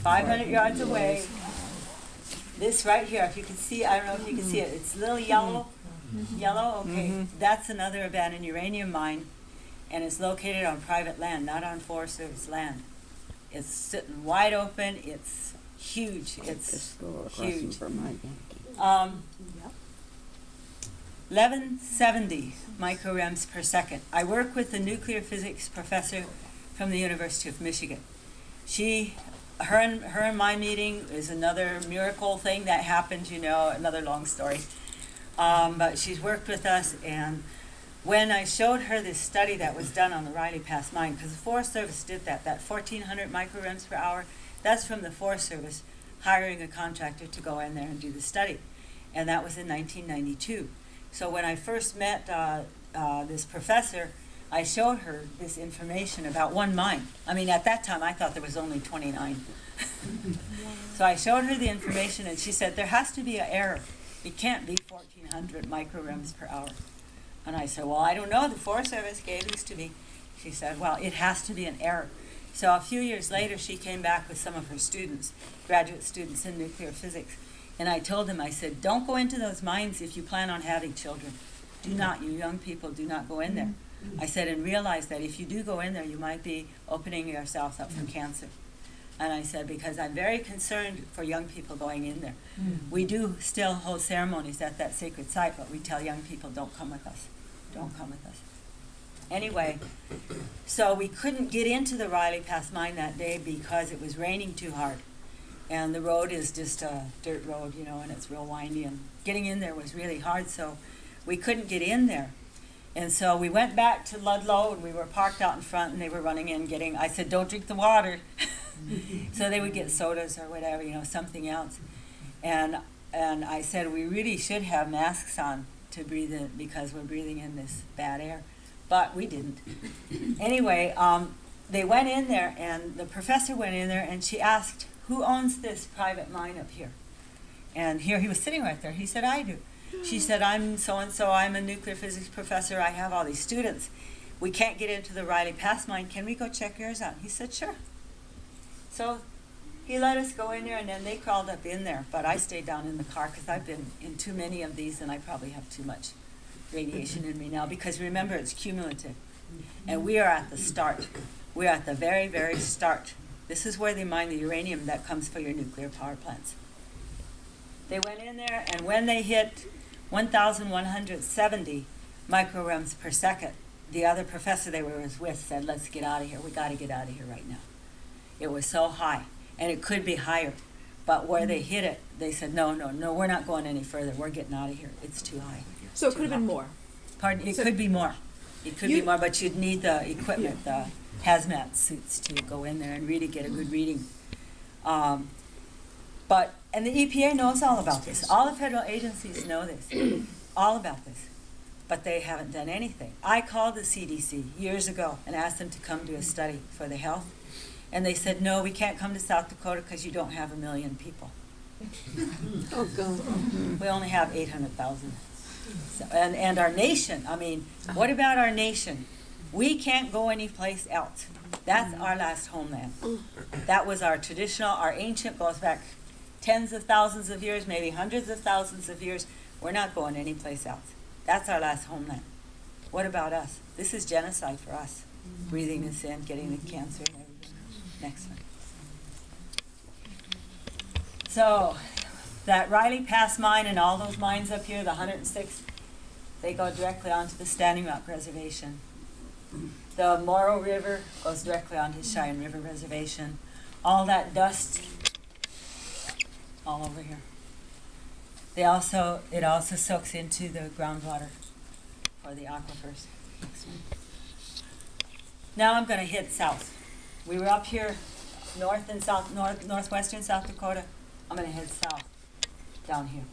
500 yards away. This right here, if you can see, I don't know if you can see it. It's a little yellow. Yellow, okay. That's another abandoned uranium mine, and it's located on private land, not on Forest Service land. It's sitting wide open. It's huge. It's huge. 1170 microrems per second. I work with a nuclear physics professor from the University of Michigan. Her and my meeting is another miracle thing that happened, you know, another long story. But she's worked with us, and when I showed her this study that was done on the Riley Pass mine, because the Forest Service did that 1,400 microrems per hour, that's from the Forest Service hiring a contractor to go in there and do the study. And that was in 1992. So when I first met this professor, I showed her this information about one mine. I mean, at that time, I thought there was only 29. So I showed her the information, and she said, there has to be an error. It can't be 1,400 microrems per hour. And I said, well, I don't know. The Forest Service gave these to me. She said, well, it has to be an error. So a few years later, she came back with some of her students, graduate students in nuclear physics. And I told them, I said, don't go into those mines if you plan on having children. Do not, you young people, do not go in there. I said, and realize that if you do go in there, you might be opening yourselves up for cancer. And I said, because I'm very concerned for young people going in there. We do still hold ceremonies at that sacred site, but we tell young people, don't come with us. Don't come with us. Anyway, so we couldn't get into the Riley Pass mine that day because it was raining too hard. And the road is just a dirt road, you know, and it's real windy. And getting in there was really hard, so we couldn't get in there. And so we went back to Ludlow, and we were parked out in front, and they were running in getting, I said, don't drink the water. So they would get sodas or whatever, you know, something else. And I said, we really should have masks on to breathe in because we're breathing in this bad air. But we didn't. Anyway, they went in there, and the professor went in there, and she asked, who owns this private mine up here? And here he was sitting right there. He said, I do. She said, I'm so-and-so. I'm a nuclear physics professor. I have all these students. We can't get into the Riley Pass mine. Can we go check yours out? He said, sure. So he let us go in there, and then they crawled up in there. But I stayed down in the car because I've been in too many of these, and I probably have too much radiation in me now. Because remember, it's cumulative. And we are at the start. We are at the very, very start. This is where they mine the uranium that comes for your nuclear power plants. They went in there, and when they hit 1,170 microrems per second, the other professor they were with said, let's get out of here. We got to get out of here right now. It was so high, and it could be higher. But where they hit it, they said, no, we're not going any further. We're getting out of here. It's too high. So it could have been more. Pardon? It could be more. It could be more, but you'd need the equipment, the hazmat suits to go in there and really get a good reading. And the EPA knows all about this. All the federal agencies know this, all about this, but they haven't done anything. I called the CDC years ago and asked them to come do a study for the health, and they said, no, we can't come to South Dakota because you don't have 1 million people. Oh, God. We only have 800,000. So, and our nation, I mean, what about our nation? We can't go anyplace else. That's our last homeland. That was our traditional, our ancient, goes back tens of thousands of years, maybe hundreds of thousands of years. We're not going anyplace else. That's our last homeland. What about us? This is genocide for us. Breathing this in, getting the cancer and everything. Next one. So, that Riley Pass mine and all those mines up here, the 106, they go directly onto the Standing Rock Reservation. The Morrow River goes directly onto Cheyenne River Reservation. All that dust, all over here. It also soaks into the groundwater for the aquifers. Now I'm going to head south. We were up here, northwestern South Dakota. I'm going to head south, down here.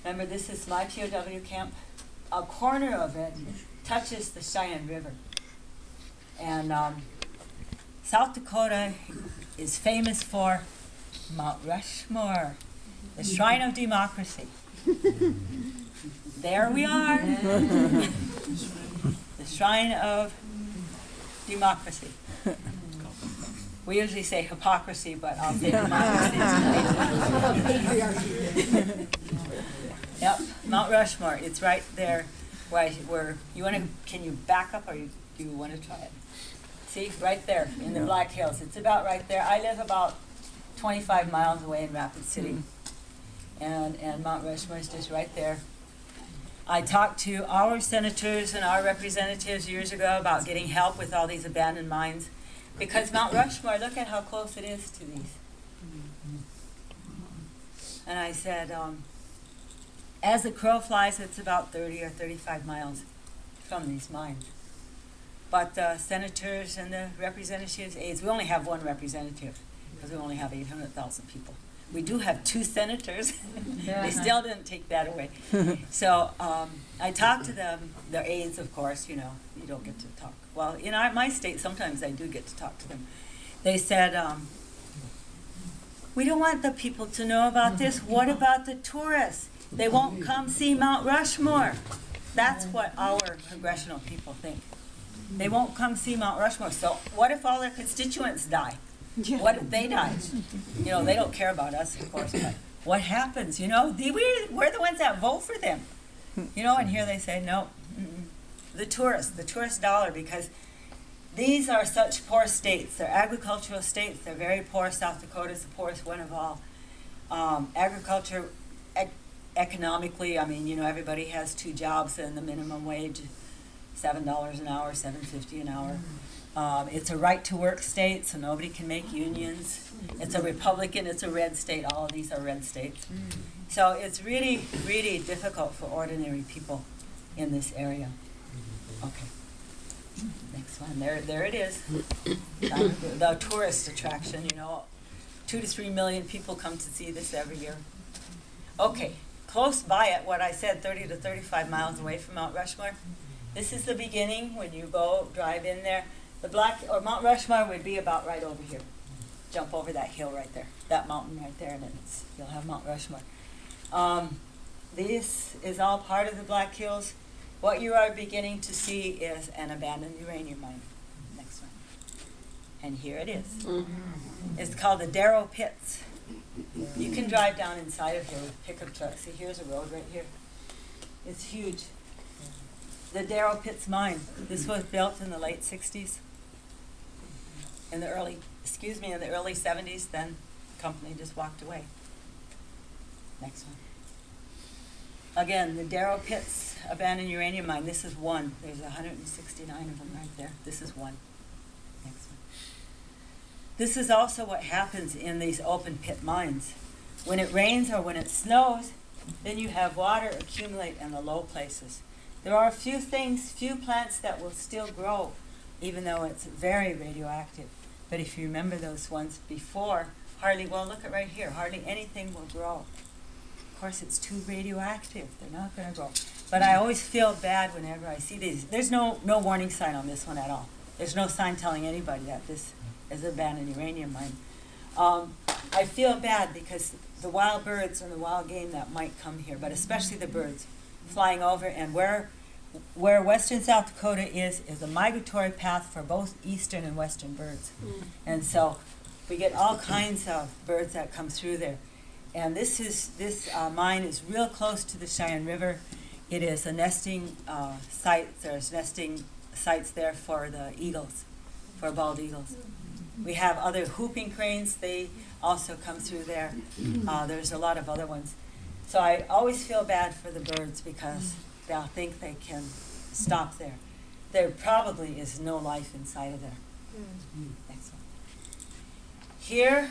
Remember, this is my POW camp. A corner of it touches the Cheyenne River. And South Dakota is famous for Mount Rushmore, the Shrine of Democracy. There we are. The Shrine of Democracy. We usually say hypocrisy, but I'll say democracy. Yep, Mount Rushmore. It's right there where you want to. Can you back up, or do you want to try it? See, right there in the Black Hills. It's about right there. I live about 25 miles away in Rapid City, and Mount Rushmore is just right there. I talked to our senators and our representatives years ago about getting help with all these abandoned mines, because Mount Rushmore, look at how close it is to these. And I said, as the crow flies, it's about 30 or 35 miles from these mines. But the senators and the representatives, aides, we only have one representative because we only have 800,000 people. We do have 2 senators. They still didn't take that away. So I talked to them, their aides, of course, you don't get to talk. Well, in my state, sometimes I do get to talk to them. They said, we don't want the people to know about this. What about the tourists? They won't come see Mount Rushmore. That's what our congressional people think. They won't come see Mount Rushmore. So what if all their constituents die? What if they die? They don't care about us, of course, but what happens? We're the ones that vote for them. And here they say, no, the tourist dollar, because these are such poor states. They're agricultural states. They're very poor. South Dakota is the poorest one of all. Agriculture, economically, everybody has 2 jobs and the minimum wage, $7 an hour, $7.50 an hour. It's a right-to-work state, so nobody can make unions. It's a Republican, it's a red state. All of these are red states. So it's really, really difficult for ordinary people in this area. Okay. Next one. There it is. The tourist attraction, 2 to 3 million people come to see this every year. Okay. Close by it, what I said, 30 to 35 miles away from Mount Rushmore. This is the beginning when you drive in there. Mount Rushmore would be about right over here. Jump over that hill right there, that mountain right there, and you'll have Mount Rushmore. This is all part of the Black Hills. What you are beginning to see is an abandoned uranium mine. Next one. And here it is. It's called the Darrow Pits. You can drive down inside of here with pickup trucks. See, here's a road right here. It's huge. The Darrow Pits mine. This was built in the late 60s. In the early 70s, then the company just walked away. Next one. Again, the Darrow Pits abandoned uranium mine. This is one. There's 169 of them right there. This is one. Next one. This is also what happens in these open pit mines. When it rains or when it snows, then you have water accumulate in the low places. There are a few plants that will still grow, even though it's very radioactive. But if you remember those ones before, look at right here, hardly anything will grow. Of course, it's too radioactive. They're not going to grow. But I always feel bad whenever I see these. There's no warning sign on this one at all. There's no sign telling anybody that this is an abandoned uranium mine. I feel bad because the wild birds and the wild game that might come here, but especially the birds flying over, and where western South Dakota is a migratory path for both eastern and western birds. And so we get all kinds of birds that come through there. And this mine is real close to the Cheyenne River. It is a nesting site. There's nesting sites there for the eagles, for bald eagles. We have other whooping cranes. They also come through there. There's a lot of other ones. So I always feel bad for the birds because they'll think they can stop there. There probably is no life inside of there. Next one. Here,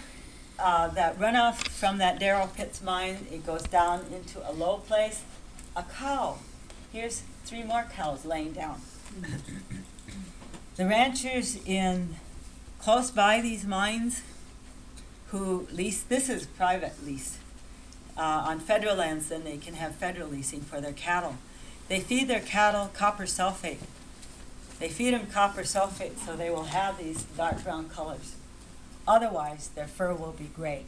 that runoff from that Darrow Pitts mine, it goes down into a low place. A cow. Here's 3 more cows laying down. The ranchers in close by these mines who lease, this is private lease. On federal lands, then they can have federal leasing for their cattle. They feed their cattle copper sulfate. They feed them copper sulfate so they will have these dark brown colors. Otherwise, their fur will be gray.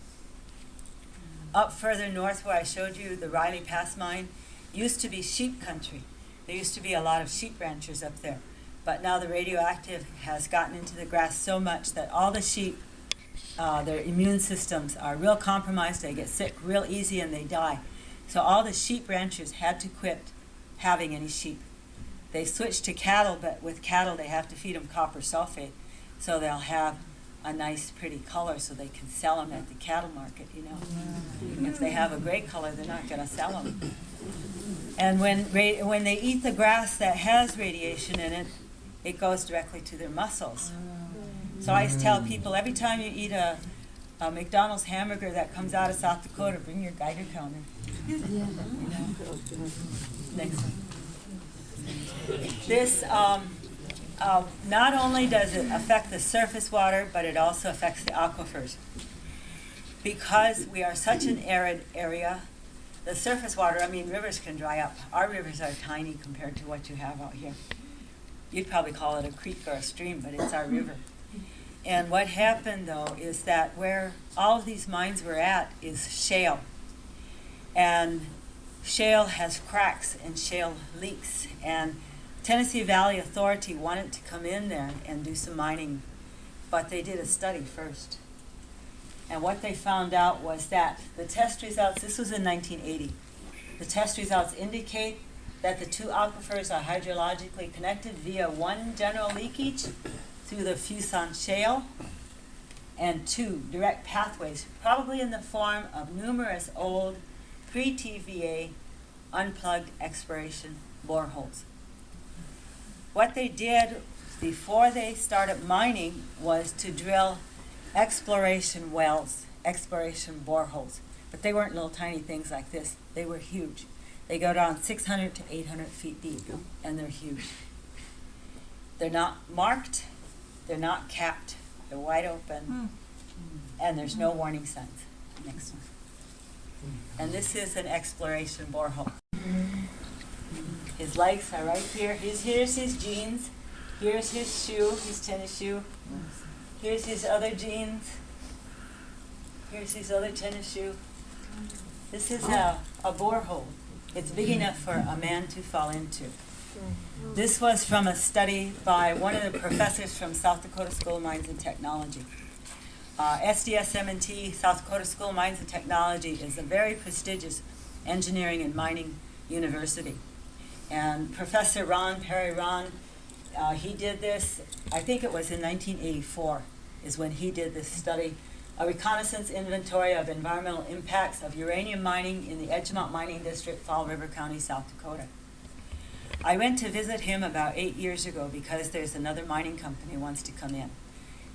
Up further north where I showed you the Riley Pass mine, used to be sheep country. There used to be a lot of sheep ranchers up there. But now the radioactive has gotten into the grass so much that all the sheep, their immune systems are real compromised. They get sick real easy and they die. So all the sheep ranchers had to quit having any sheep. They switched to cattle, but with cattle they have to feed them copper sulfate so they'll have a nice pretty color so they can sell them at the cattle market, you know. If they have a gray color, they're not going to sell them. And when they eat the grass that has radiation in it, it goes directly to their muscles. So I tell people, every time you eat a McDonald's hamburger that comes out of South Dakota, bring your Geiger counter. You know? Next one. This, not only does it affect the surface water, but it also affects the aquifers. Because we are such an arid area, the surface water, I mean, rivers can dry up. Our rivers are tiny compared to what you have out here. You'd probably call it a creek or a stream, but it's our river. And what happened, though, is that where all of these mines were at is shale. And shale has cracks and shale leaks. And Tennessee Valley Authority wanted to come in there and do some mining, but they did a study first. And what they found out was that the test results, this was in 1980, the test results indicate that the 2 aquifers are hydrologically connected via 1 general leakage through the Fuson Shale, and 2 direct pathways, probably in the form of numerous old pre-TVA unplugged exploration boreholes. What they did before they started mining was to drill exploration wells, exploration boreholes. But they weren't little tiny things like this. They were huge. They go down 600 to 800 feet deep, and they're huge. They're not marked, they're not capped, they're wide open, and there's no warning signs. Next one. And this is an exploration borehole. His legs are right here. Here's his jeans. Here's his shoe, his tennis shoe. Here's his other jeans. Here's his other tennis shoe. This is a borehole. It's big enough for a man to fall into. This was from a study by one of the professors from South Dakota School of Mines and Technology. SDSM&T, South Dakota School of Mines and Technology, is a very prestigious engineering and mining university. And Professor Perry Ron, he did this, I think it was in 1984, is when he did this study, a reconnaissance inventory of environmental impacts of uranium mining in the Edgemont Mining District, Fall River County, South Dakota. I went to visit him about 8 years ago because there's another mining company wants to come in.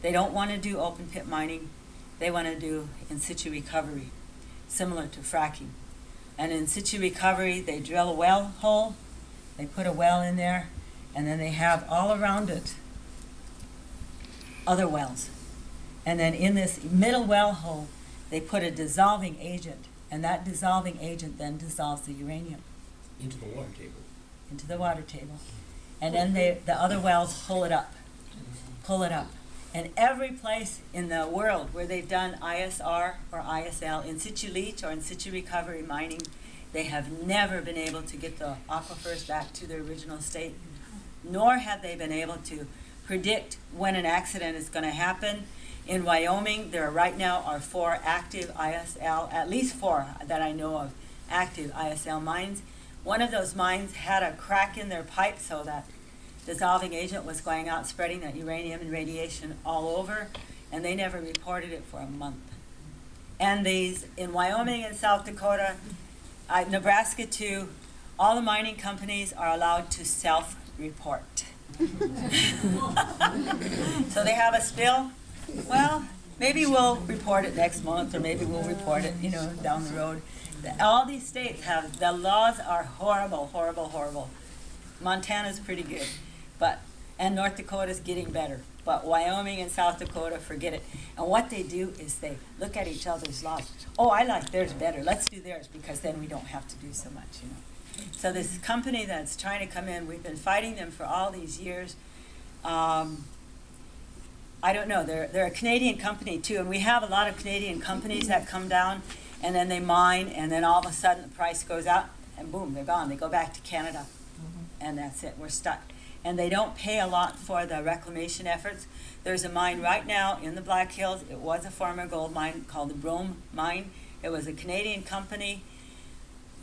They don't want to do open pit mining. They want to do in situ recovery, similar to fracking. And in situ recovery, they drill a well hole, they put a well in there, and then they have all around it other wells. And then in this middle well hole, they put a dissolving agent, and that dissolving agent then dissolves the uranium. Into the water table. Into the water table. And then the other wells pull it up. Pull it up. And every place in the world where they've done ISR or ISL, in situ leach or in situ recovery mining, they have never been able to get the aquifers back to their original state, nor have they been able to predict when an accident is going to happen. In Wyoming, there right now are 4 active ISL, at least 4 that I know of, active ISL mines. one of those mines had a crack in their pipe so that dissolving agent was going out, spreading that uranium and radiation all over, and they never reported it for a month. And these, in Wyoming and South Dakota, Nebraska too, all the mining companies are allowed to self-report. So they have a spill, well, maybe we'll report it next month, or maybe we'll report it, down the road. All these states have, the laws are horrible, horrible, horrible. Montana's pretty good, and North Dakota's getting better. But Wyoming and South Dakota, forget it. And what they do is they look at each other's laws. Oh, I like theirs better. Let's do theirs, because then we don't have to do so much, So this company that's trying to come in, we've been fighting them for all these years. I don't know, they're a Canadian company too, and we have a lot of Canadian companies that come down, and then they mine, and then all of a sudden the price goes up, and boom, they're gone. They go back to Canada, and that's it, we're stuck. And they don't pay a lot for the reclamation efforts. There's a mine right now in the Black Hills. It was a former gold mine called the Brome Mine. It was a Canadian company.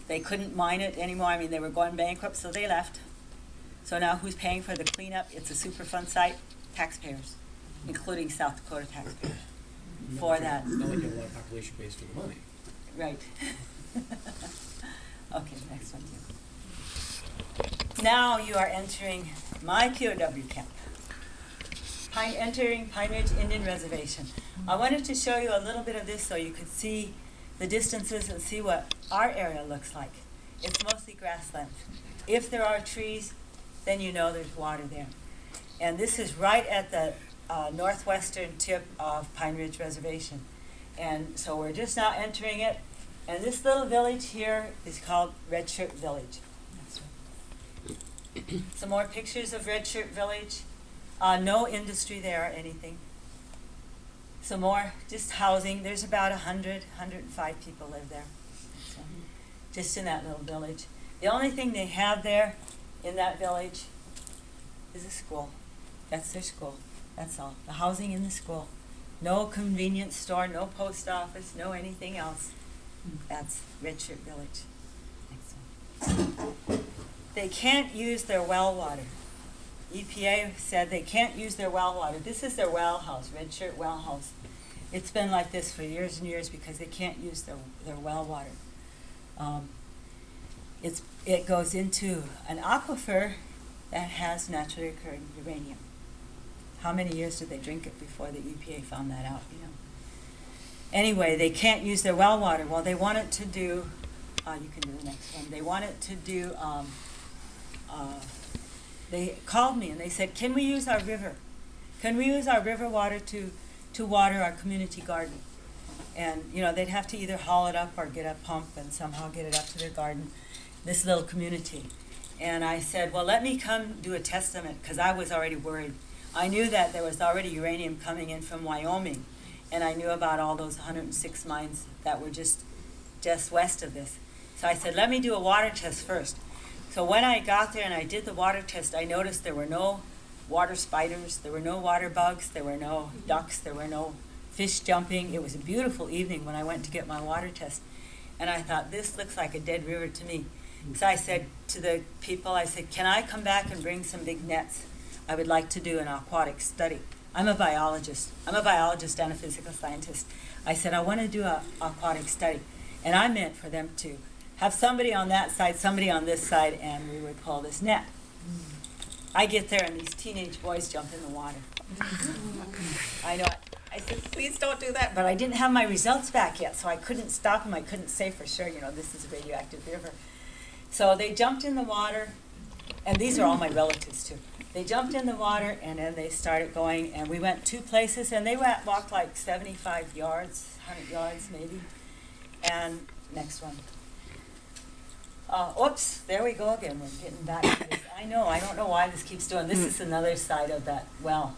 They couldn't mine it anymore. I mean, they were going bankrupt, so they left. So now who's paying for the cleanup? It's a Superfund site. Taxpayers, including South Dakota taxpayers, for that. Not like you have a lot of population base for the money. Right. Okay, next one. Now you are entering my POW camp. Entering Pine Ridge Indian Reservation. I wanted to show you a little bit of this so you could see the distances and see what our area looks like. It's mostly grassland. If there are trees, then you know there's water there. And this is right at the northwestern tip of Pine Ridge Reservation. And so we're just now entering it. And this little village here is called Red Shirt Village. Some more pictures of Red Shirt Village. No industry there or anything. Some more, just housing. There's about 105 people live there. So, just in that little village. The only thing they have there in that village is a school. That's their school. That's all. The housing in the school. No convenience store, no post office, no anything else. That's Red Shirt Village. Next one. They can't use their well water. EPA said they can't use their well water. This is their well house, Red Shirt well house. It's been like this for years and years because they can't use their well water. It goes into an aquifer that has naturally occurring uranium. How many years did they drink it before the EPA found that out? Anyway, they can't use their well water. Well, they wanted to do, you can do the next one. They wanted to do, they called me and they said, can we use our river? Can we use our river water to water our community garden? And, they'd have to either haul it up or get a pump and somehow get it up to their garden, this little community. And I said, well, let me come do a testament, because I was already worried. I knew that there was already uranium coming in from Wyoming, and I knew about all those 106 mines that were just west of this. So I said, let me do a water test first. So when I got there and I did the water test, I noticed there were no water spiders, there were no water bugs, there were no ducks, there were no fish jumping. It was a beautiful evening when I went to get my water test. And I thought, this looks like a dead river to me. So I said to the people, I said, can I come back and bring some big nets? I would like to do an aquatic study. I'm a biologist. I'm a biologist and a physical scientist. I said, I want to do an aquatic study. And I meant for them to have somebody on that side, somebody on this side, and we would pull this net. I get there and these teenage boys jump in the water. I know it. I said, please don't do that. But I didn't have my results back yet, so I couldn't stop them. I couldn't say for sure, this is a radioactive river. So they jumped in the water, and these are all my relatives too. They jumped in the water, and then they started going, and we went 2 places, and they walked like 75 yards, 100 yards maybe. And next one. Oops, there we go again. We're getting back to this. I know, I don't know why this keeps doing. This is another side of that well.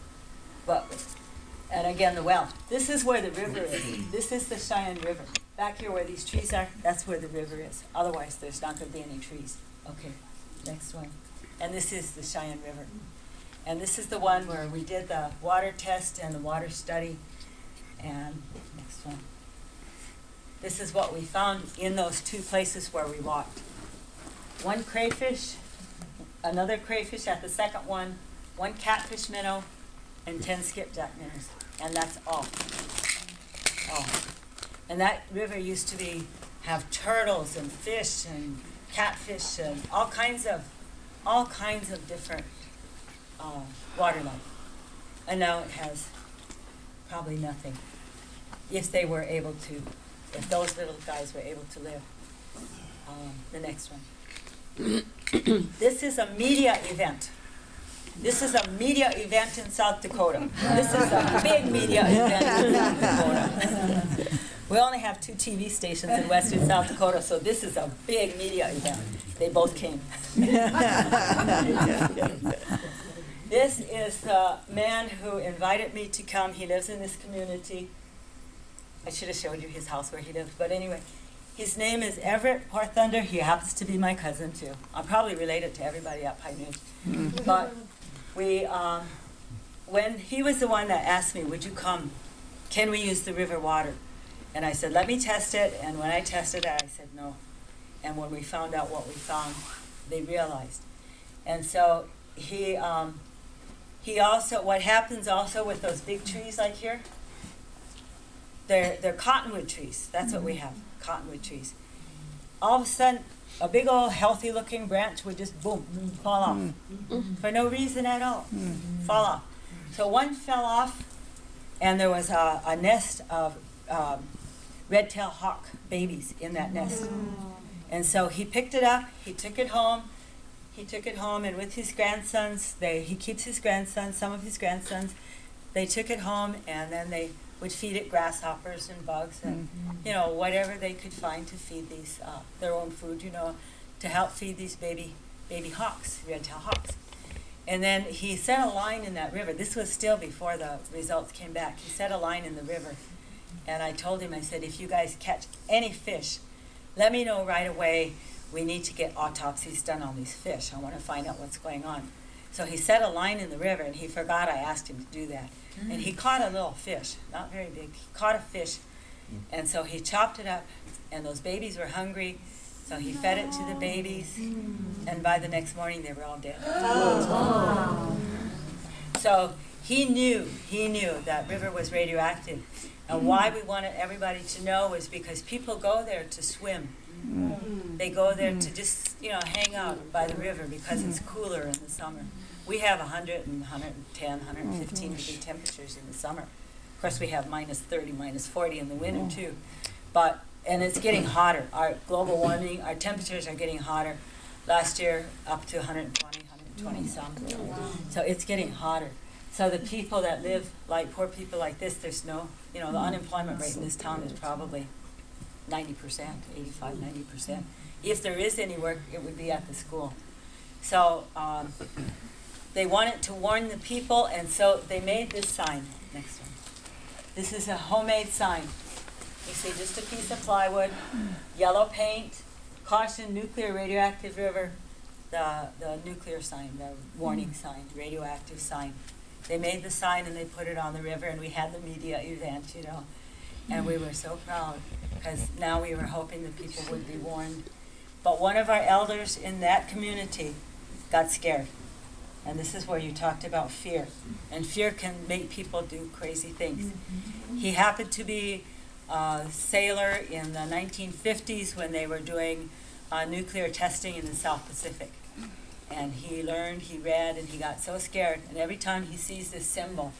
And again, the well. This is where the river is. This is the Cheyenne River. Back here where these trees are, that's where the river is. Otherwise, there's not going to be any trees. Okay, next one. And this is the Cheyenne River. And this is the one where we did the water test and the water study. And next one. This is what we found in those 2 places where we walked. one crayfish, another crayfish at the second one catfish minnow, and 10 skipjack minnows. And that's all. All. And that river used to have turtles and fish and catfish and all kinds of different water life. And now it has probably nothing. If those little guys were able to live. The next one. This is a media event. This is a media event in South Dakota. This is a big media event in South Dakota. We only have 2 TV stations in western South Dakota, so this is a big media event. They both came. This is the man who invited me to come. He lives in this community. I should have showed you his house where he lives, but anyway. His name is Everett Porthunder. He happens to be my cousin, too. I'm probably related to everybody at Pine Ridge. But when he was the one that asked me, would you come? Can we use the river water? And I said, let me test it. And when I tested it, I said no. And when we found out what we found, they realized. And so he also, what happens also with those big trees like here, they're cottonwood trees. That's what we have. Cottonwood trees. All of a sudden, a big old healthy looking branch would just boom, fall off. For no reason at all. Fall off. So one fell off, and there was a nest of red-tailed hawk babies in that nest. And so he picked it up, he took it home, and with his grandsons, he keeps his grandsons, some of his grandsons, they took it home, and then they would feed it grasshoppers and bugs and whatever they could find to feed these their own food, to help feed these baby hawks, red-tailed hawks. And then he set a line in that river. This was still before the results came back. He set a line in the river, and I told him, I said, if you guys catch any fish, let me know right away. We need to get autopsies done on these fish. I want to find out what's going on. So he set a line in the river, and he forgot I asked him to do that. And he caught a little fish, not very big. He caught a fish, and so he chopped it up, and those babies were hungry, so he fed it to the babies, and by the next morning they were all dead. So he knew that river was radioactive. And why we wanted everybody to know was because people go there to swim. They go there to just, hang out by the river because it's cooler in the summer. We have 100 and 110, 115 degree temperatures in the summer. Of course, we have minus 30, minus 40 in the winter, too. And it's getting hotter. Our global warming, our temperatures are getting hotter. Last year, up to 120 some. So it's getting hotter. So the people that live like poor people like this, there's no, the unemployment rate in this town is probably 90%, 85, 90%. If there is any work, it would be at the school. So they wanted to warn the people, and so they made this sign. Next one. This is a homemade sign. You see just a piece of plywood, yellow paint, caution nuclear radioactive river, the nuclear sign, the warning sign, radioactive sign. They made the sign and they put it on the river, and we had the media event, and we were so proud because now we were hoping that people would be warned. But one of our elders in that community got scared. And this is where you talked about fear. And fear can make people do crazy things. He happened to be a sailor in the 1950s when they were doing nuclear testing in the South Pacific. And he learned, he read, and he got so scared. And every time he sees this symbol,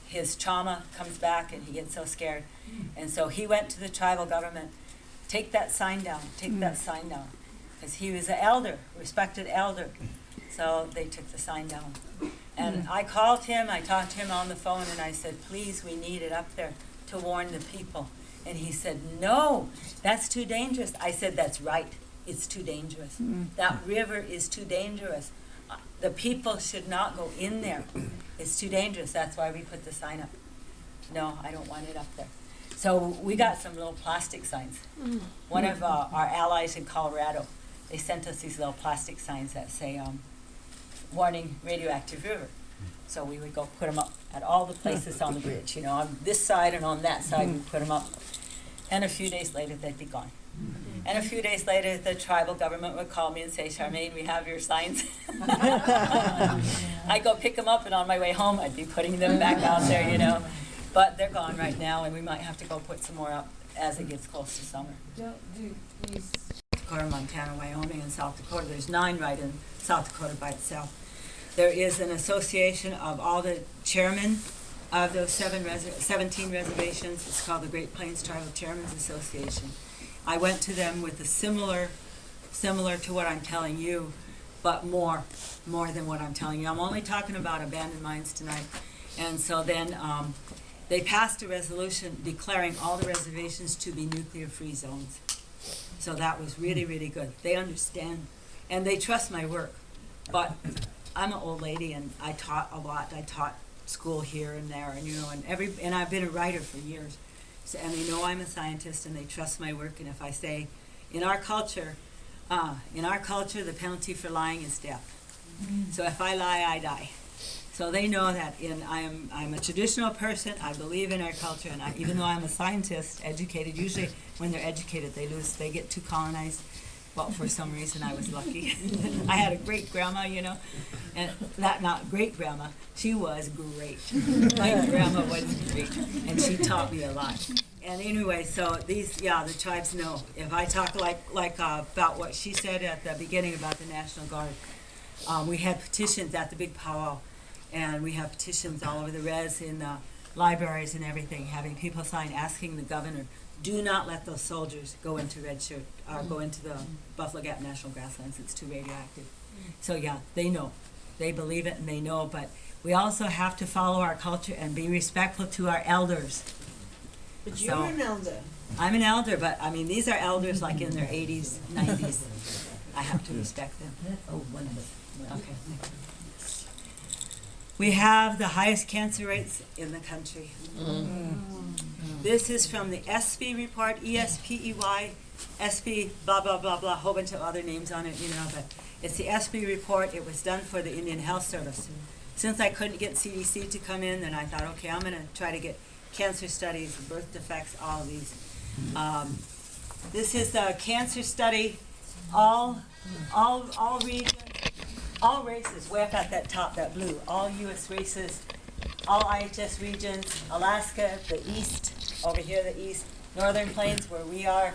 his trauma comes back and he gets so scared. And so he went to the tribal government, take that sign down, take that sign down. Because he was an elder, respected elder. So they took the sign down. And I called him, I talked to him on the phone, and I said, please, we need it up there to warn the people. And he said, no, that's too dangerous. I said, that's right, it's too dangerous. That river is too dangerous. The people should not go in there. It's too dangerous, that's why we put the sign up. No, I don't want it up there. So we got some little plastic signs. One of our allies in Colorado, they sent us these little plastic signs that say, warning radioactive river. So we would go put them up at all the places on the bridge, on this side and on that side, we put them up. And a few days later, they'd be gone. And a few days later, the tribal government would call me and say, Charmaine, we have your signs. I'd go pick them up, and on my way home, I'd be putting them back out there, you know. But they're gone right now, and we might have to go put some more up as it gets close to summer. Dakota, Montana, Wyoming, and South Dakota. There's 9 right in South Dakota by itself. There is an association of all the chairmen of those 17 reservations. It's called the Great Plains Tribal Chairmen's Association. I went to them with a similar to what I'm telling you, but more than what I'm telling you. I'm only talking about abandoned mines tonight. And so then they passed a resolution declaring all the reservations to be nuclear-free zones. So that was really, really good. They understand, and they trust my work. But I'm an old lady, and I taught a lot. I taught school here and there, and and I've been a writer for years. So, and they know I'm a scientist, and they trust my work. And if I say, in our culture, the penalty for lying is death. So if I lie, I die. So they know that I'm a traditional person. I believe in our culture, and even though I'm a scientist, educated, usually when they're educated, they get too colonized. Well, for some reason, I was lucky. I had a great grandma, and not great grandma. She was great. My grandma was great, and she taught me a lot. And anyway, so the tribes know. If I talk about what she said at the beginning about the National Guard, we had petitions at the big powwow, and we have petitions all over the res in the libraries and everything, having people sign asking the governor, do not let those soldiers go into Red Shirt, or go into the Buffalo Gap National Grasslands. It's too radioactive. So yeah, they know. They believe it and they know, but we also have to follow our culture and be respectful to our elders. But you're an elder. I'm an elder, but I mean, these are elders like in their 80s, 90s. I have to respect them. Oh, one of them. Okay. We have the highest cancer rates in the country. This is from the ESPE report, ESPEY, ESPE, blah, blah, blah, blah, a whole bunch of other names on it, but it's the ESPE report. It was done for the Indian Health Service. Since I couldn't get CDC to come in, then I thought, okay, I'm going to try to get cancer studies, birth defects, all of these. This is the cancer study, all regions, all races, way up at that top, that blue, all U.S. races, all IHS regions, Alaska, the east, over here the east, northern plains where we are,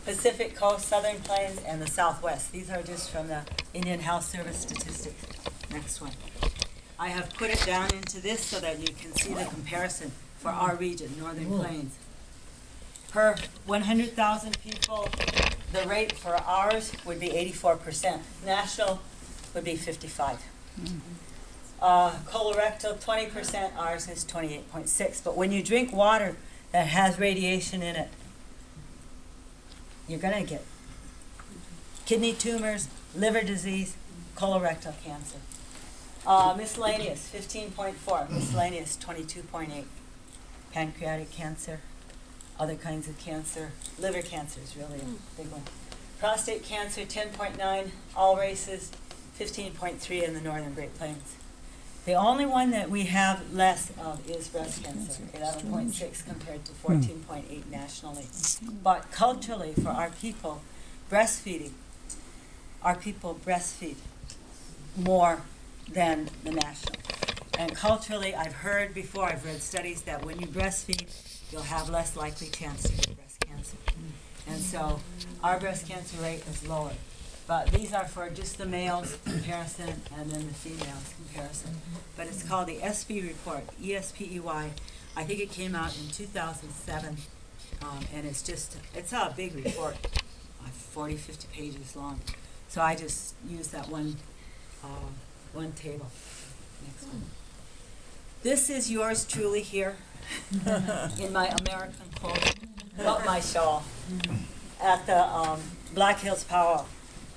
Pacific coast, southern plains, and the southwest. These are just from the Indian Health Service statistics. Next one. I have put it down into this so that you can see the comparison for our region, northern plains. Per 100,000 people, the rate for ours would be 84%. National would be 55. Colorectal, 20%, ours is 28.6. But when you drink water that has radiation in it, you're going to get kidney tumors, liver disease, colorectal cancer. Miscellaneous, 15.4. Miscellaneous, 22.8. Pancreatic cancer, other kinds of cancer. Liver cancer is really a big one. Prostate cancer, 10.9. All races, 15.3 in the northern Great Plains. The only one that we have less of is breast cancer, 11.6 compared to 14.8 nationally. But culturally, for our people, breastfeed more than the national. And culturally, I've heard before, I've read studies that when you breastfeed, you'll have less likely chance to get breast cancer. And so our breast cancer rate is lower. But these are for just the males comparison and then the females comparison. But it's called the ESPE report, ESPEY. I think it came out in 2007. And it's a big report, 40, 50 pages long. So I just use that one table. Next one. This is yours truly here in my American clothes, not my shawl, at the Black Hills Powwow.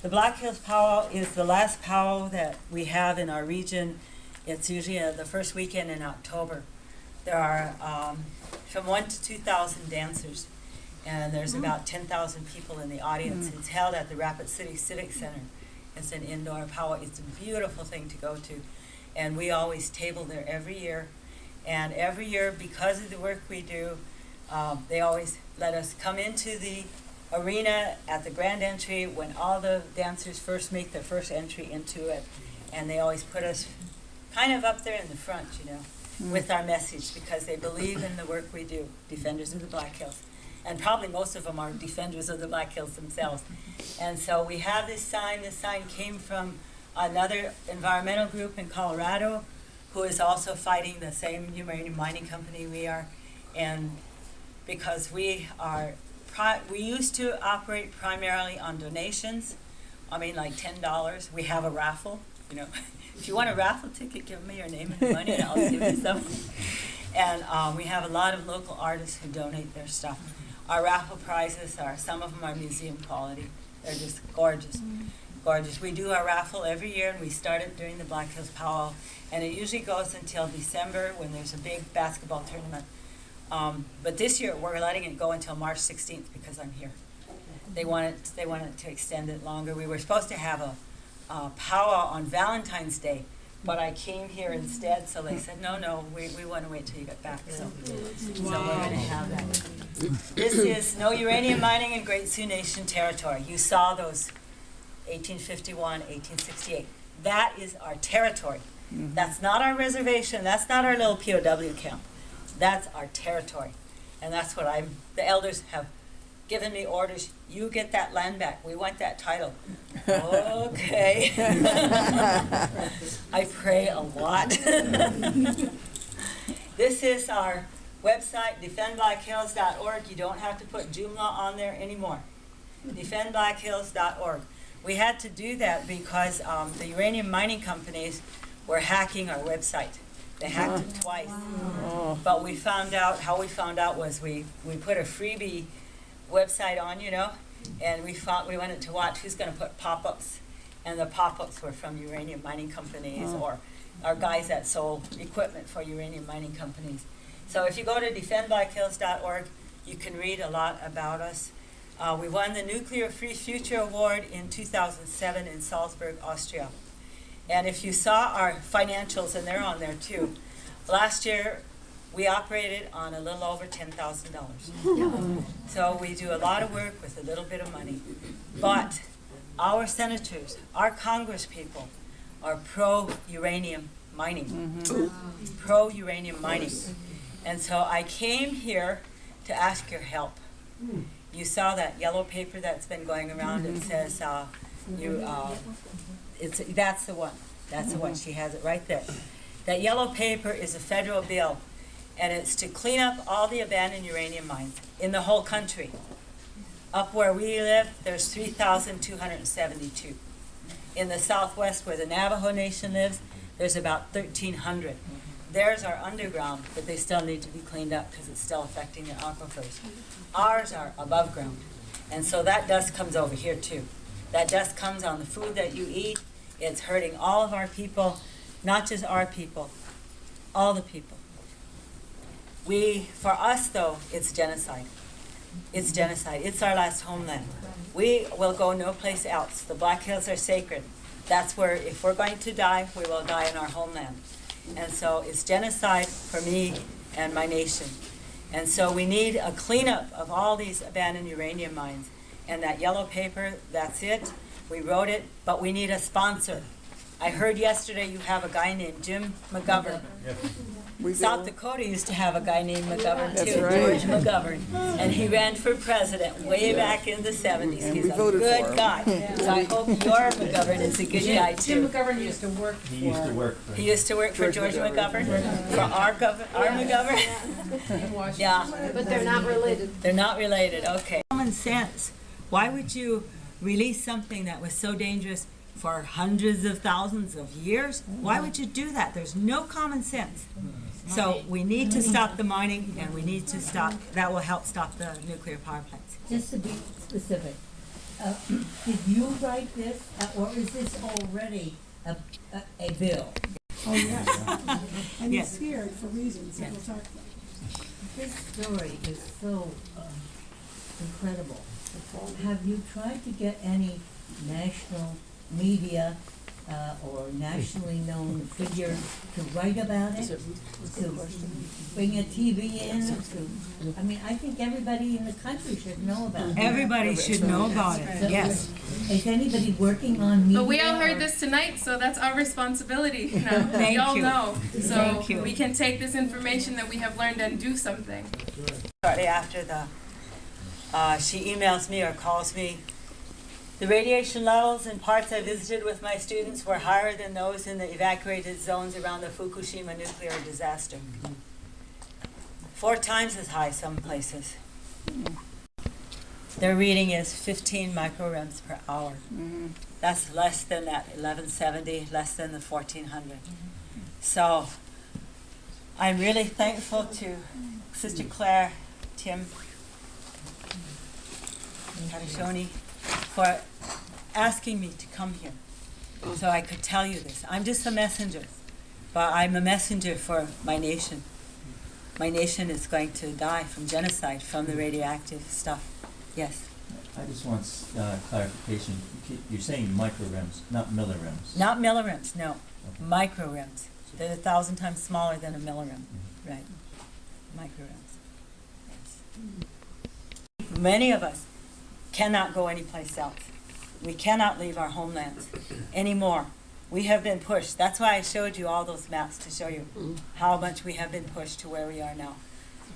The Black Hills Powwow is the last powwow that we have in our region. It's usually the first weekend in October. There are from 1,000 to 2,000 dancers, and there's about 10,000 people in the audience. It's held at the Rapid City Civic Center. It's an indoor powwow. It's a beautiful thing to go to, and we always table there every year. And every year, because of the work we do, they always let us come into the arena at the grand entry when all the dancers first make their first entry into it. And they always put us kind of up there in the front, you know, with our message, because they believe in the work we do, Defenders of the Black Hills. And probably most of them are defenders of the Black Hills themselves. And so we have this sign. This sign came from another environmental group in Colorado who is also fighting the same uranium mining company we are. And because we used to operate primarily on donations, I mean like $10. We have a raffle, you know. If you want a raffle ticket, give me your name and money and I'll give you some. And we have a lot of local artists who donate their stuff. Our raffle prizes some of them are museum quality. They're just gorgeous, gorgeous. We do our raffle every year, and we start it during the Black Hills Powwow, and it usually goes until December when there's a big basketball tournament. But this year we're letting it go until March 16th because I'm here. They wanted to extend it longer. We were supposed to have a powwow on Valentine's Day, but I came here instead, so they said, no, we want to wait till you get back. So we're going to have that. This is no uranium mining in Great Sioux Nation territory. You saw those 1851, 1868. That is our territory. That's not our reservation. That's not our little POW camp. That's our territory. And that's what the elders have given me orders. You get that land back. We want that title. Okay. I pray a lot. This is our website, defendblackhills.org. You don't have to put Joomla on there anymore. defendblackhills.org. We had to do that because the uranium mining companies were hacking our website. They hacked it twice. But we found out, how we found out was we put a freebie website on, you know, and we wanted to watch who's going to put pop-ups. And the pop-ups were from uranium mining companies or our guys that sold equipment for uranium mining companies. So if you go to defendblackhills.org, you can read a lot about us. We won the Nuclear Free Future Award in 2007 in Salzburg, Austria. And if you saw our financials, and they're on there too, last year we operated on a little over $10,000. So we do a lot of work with a little bit of money. But our senators, our Congress people, are pro-uranium mining. Pro-uranium mining. And so I came here to ask your help. You saw that yellow paper that's been going around. It says, that's the one. That's the one. She has it right there. That yellow paper is a federal bill, and it's to clean up all the abandoned uranium mines in the whole country. Up where we live, there's 3,272. In the southwest, where the Navajo Nation lives, there's about 1,300. Theirs are underground, but they still need to be cleaned up because it's still affecting the aquifers. Ours are above ground. And so that dust comes over here too. That dust comes on the food that you eat. It's hurting all of our people, not just our people, all the people. For us though, it's genocide. It's genocide. It's our last homeland. We will go no place else. The Black Hills are sacred. That's where, if we're going to die, we will die in our homeland. And so it's genocide for me and my nation. And so we need a cleanup of all these abandoned uranium mines. And that yellow paper, that's it. We wrote it, but we need a sponsor. I heard yesterday you have a guy named Jim McGovern. South Dakota used to have a guy named McGovern too, George McGovern. And he ran for president way back in the 70s. He's a good guy. So I hope your McGovern is a good guy too. Jim McGovern used to work for... He used to work for George McGovern? For our McGovern? Yeah. But they're not related. They're not related, okay. Common sense. Why would you release something that was so dangerous for hundreds of thousands of years? Why would you do that? There's no common sense. So we need to stop the mining, and we need to stop, that will help stop the nuclear power plants. Just to be specific, did you write this, or is this already a bill? Oh, yes. And it's here for reasons that we'll talk about. This story is so incredible. Have you tried to get any national media or nationally known figure to write about it, to bring a TV in. I mean, I think everybody in the country should know about it. Everybody should know about it, yes. Is anybody working on media? But we all or- heard this tonight, so that's our responsibility now. Thank We all you. know. So Thank you. we can take this information that we have learned and do something. Shortly after she emails me or calls me, the radiation levels in parts I visited with my students were higher than those in the evacuated zones around the Fukushima nuclear disaster. 4 times as high some places. Their reading is 15 microrems per hour. That's less than that 1170, less than the 1400. So I'm really thankful to Sister Claire, Tim, Kadashoni, for asking me to come here so I could tell you this. I'm just a messenger, but I'm a messenger for my nation. My nation is going to die from genocide, from the radioactive stuff. Yes? I just want clarification. You're saying microrems, not millirems. Not millirems, no. Microrems. They're 1,000 times smaller than a millirem. Right. Microrems. Yes. Many of us cannot go anyplace else. We cannot leave our homelands anymore. We have been pushed. That's why I showed you all those maps to show you how much we have been pushed to where we are now.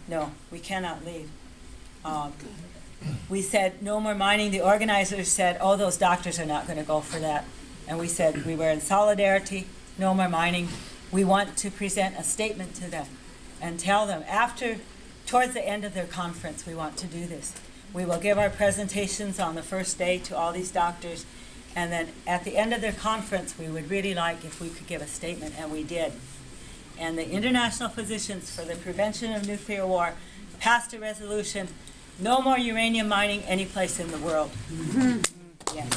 No, we cannot leave. We said no more mining. The organizers said, oh, those doctors are not going to go for that. And we said we were in solidarity, no more mining. We want to present a statement to them and tell them towards the end of their conference, we want to do this. We will give our presentations on the first day to all these doctors, and then at the end of their conference, we would really like if we could give a statement, and we did. And the International Physicians for the Prevention of Nuclear War passed a resolution, no more uranium mining any place in the world. Yes.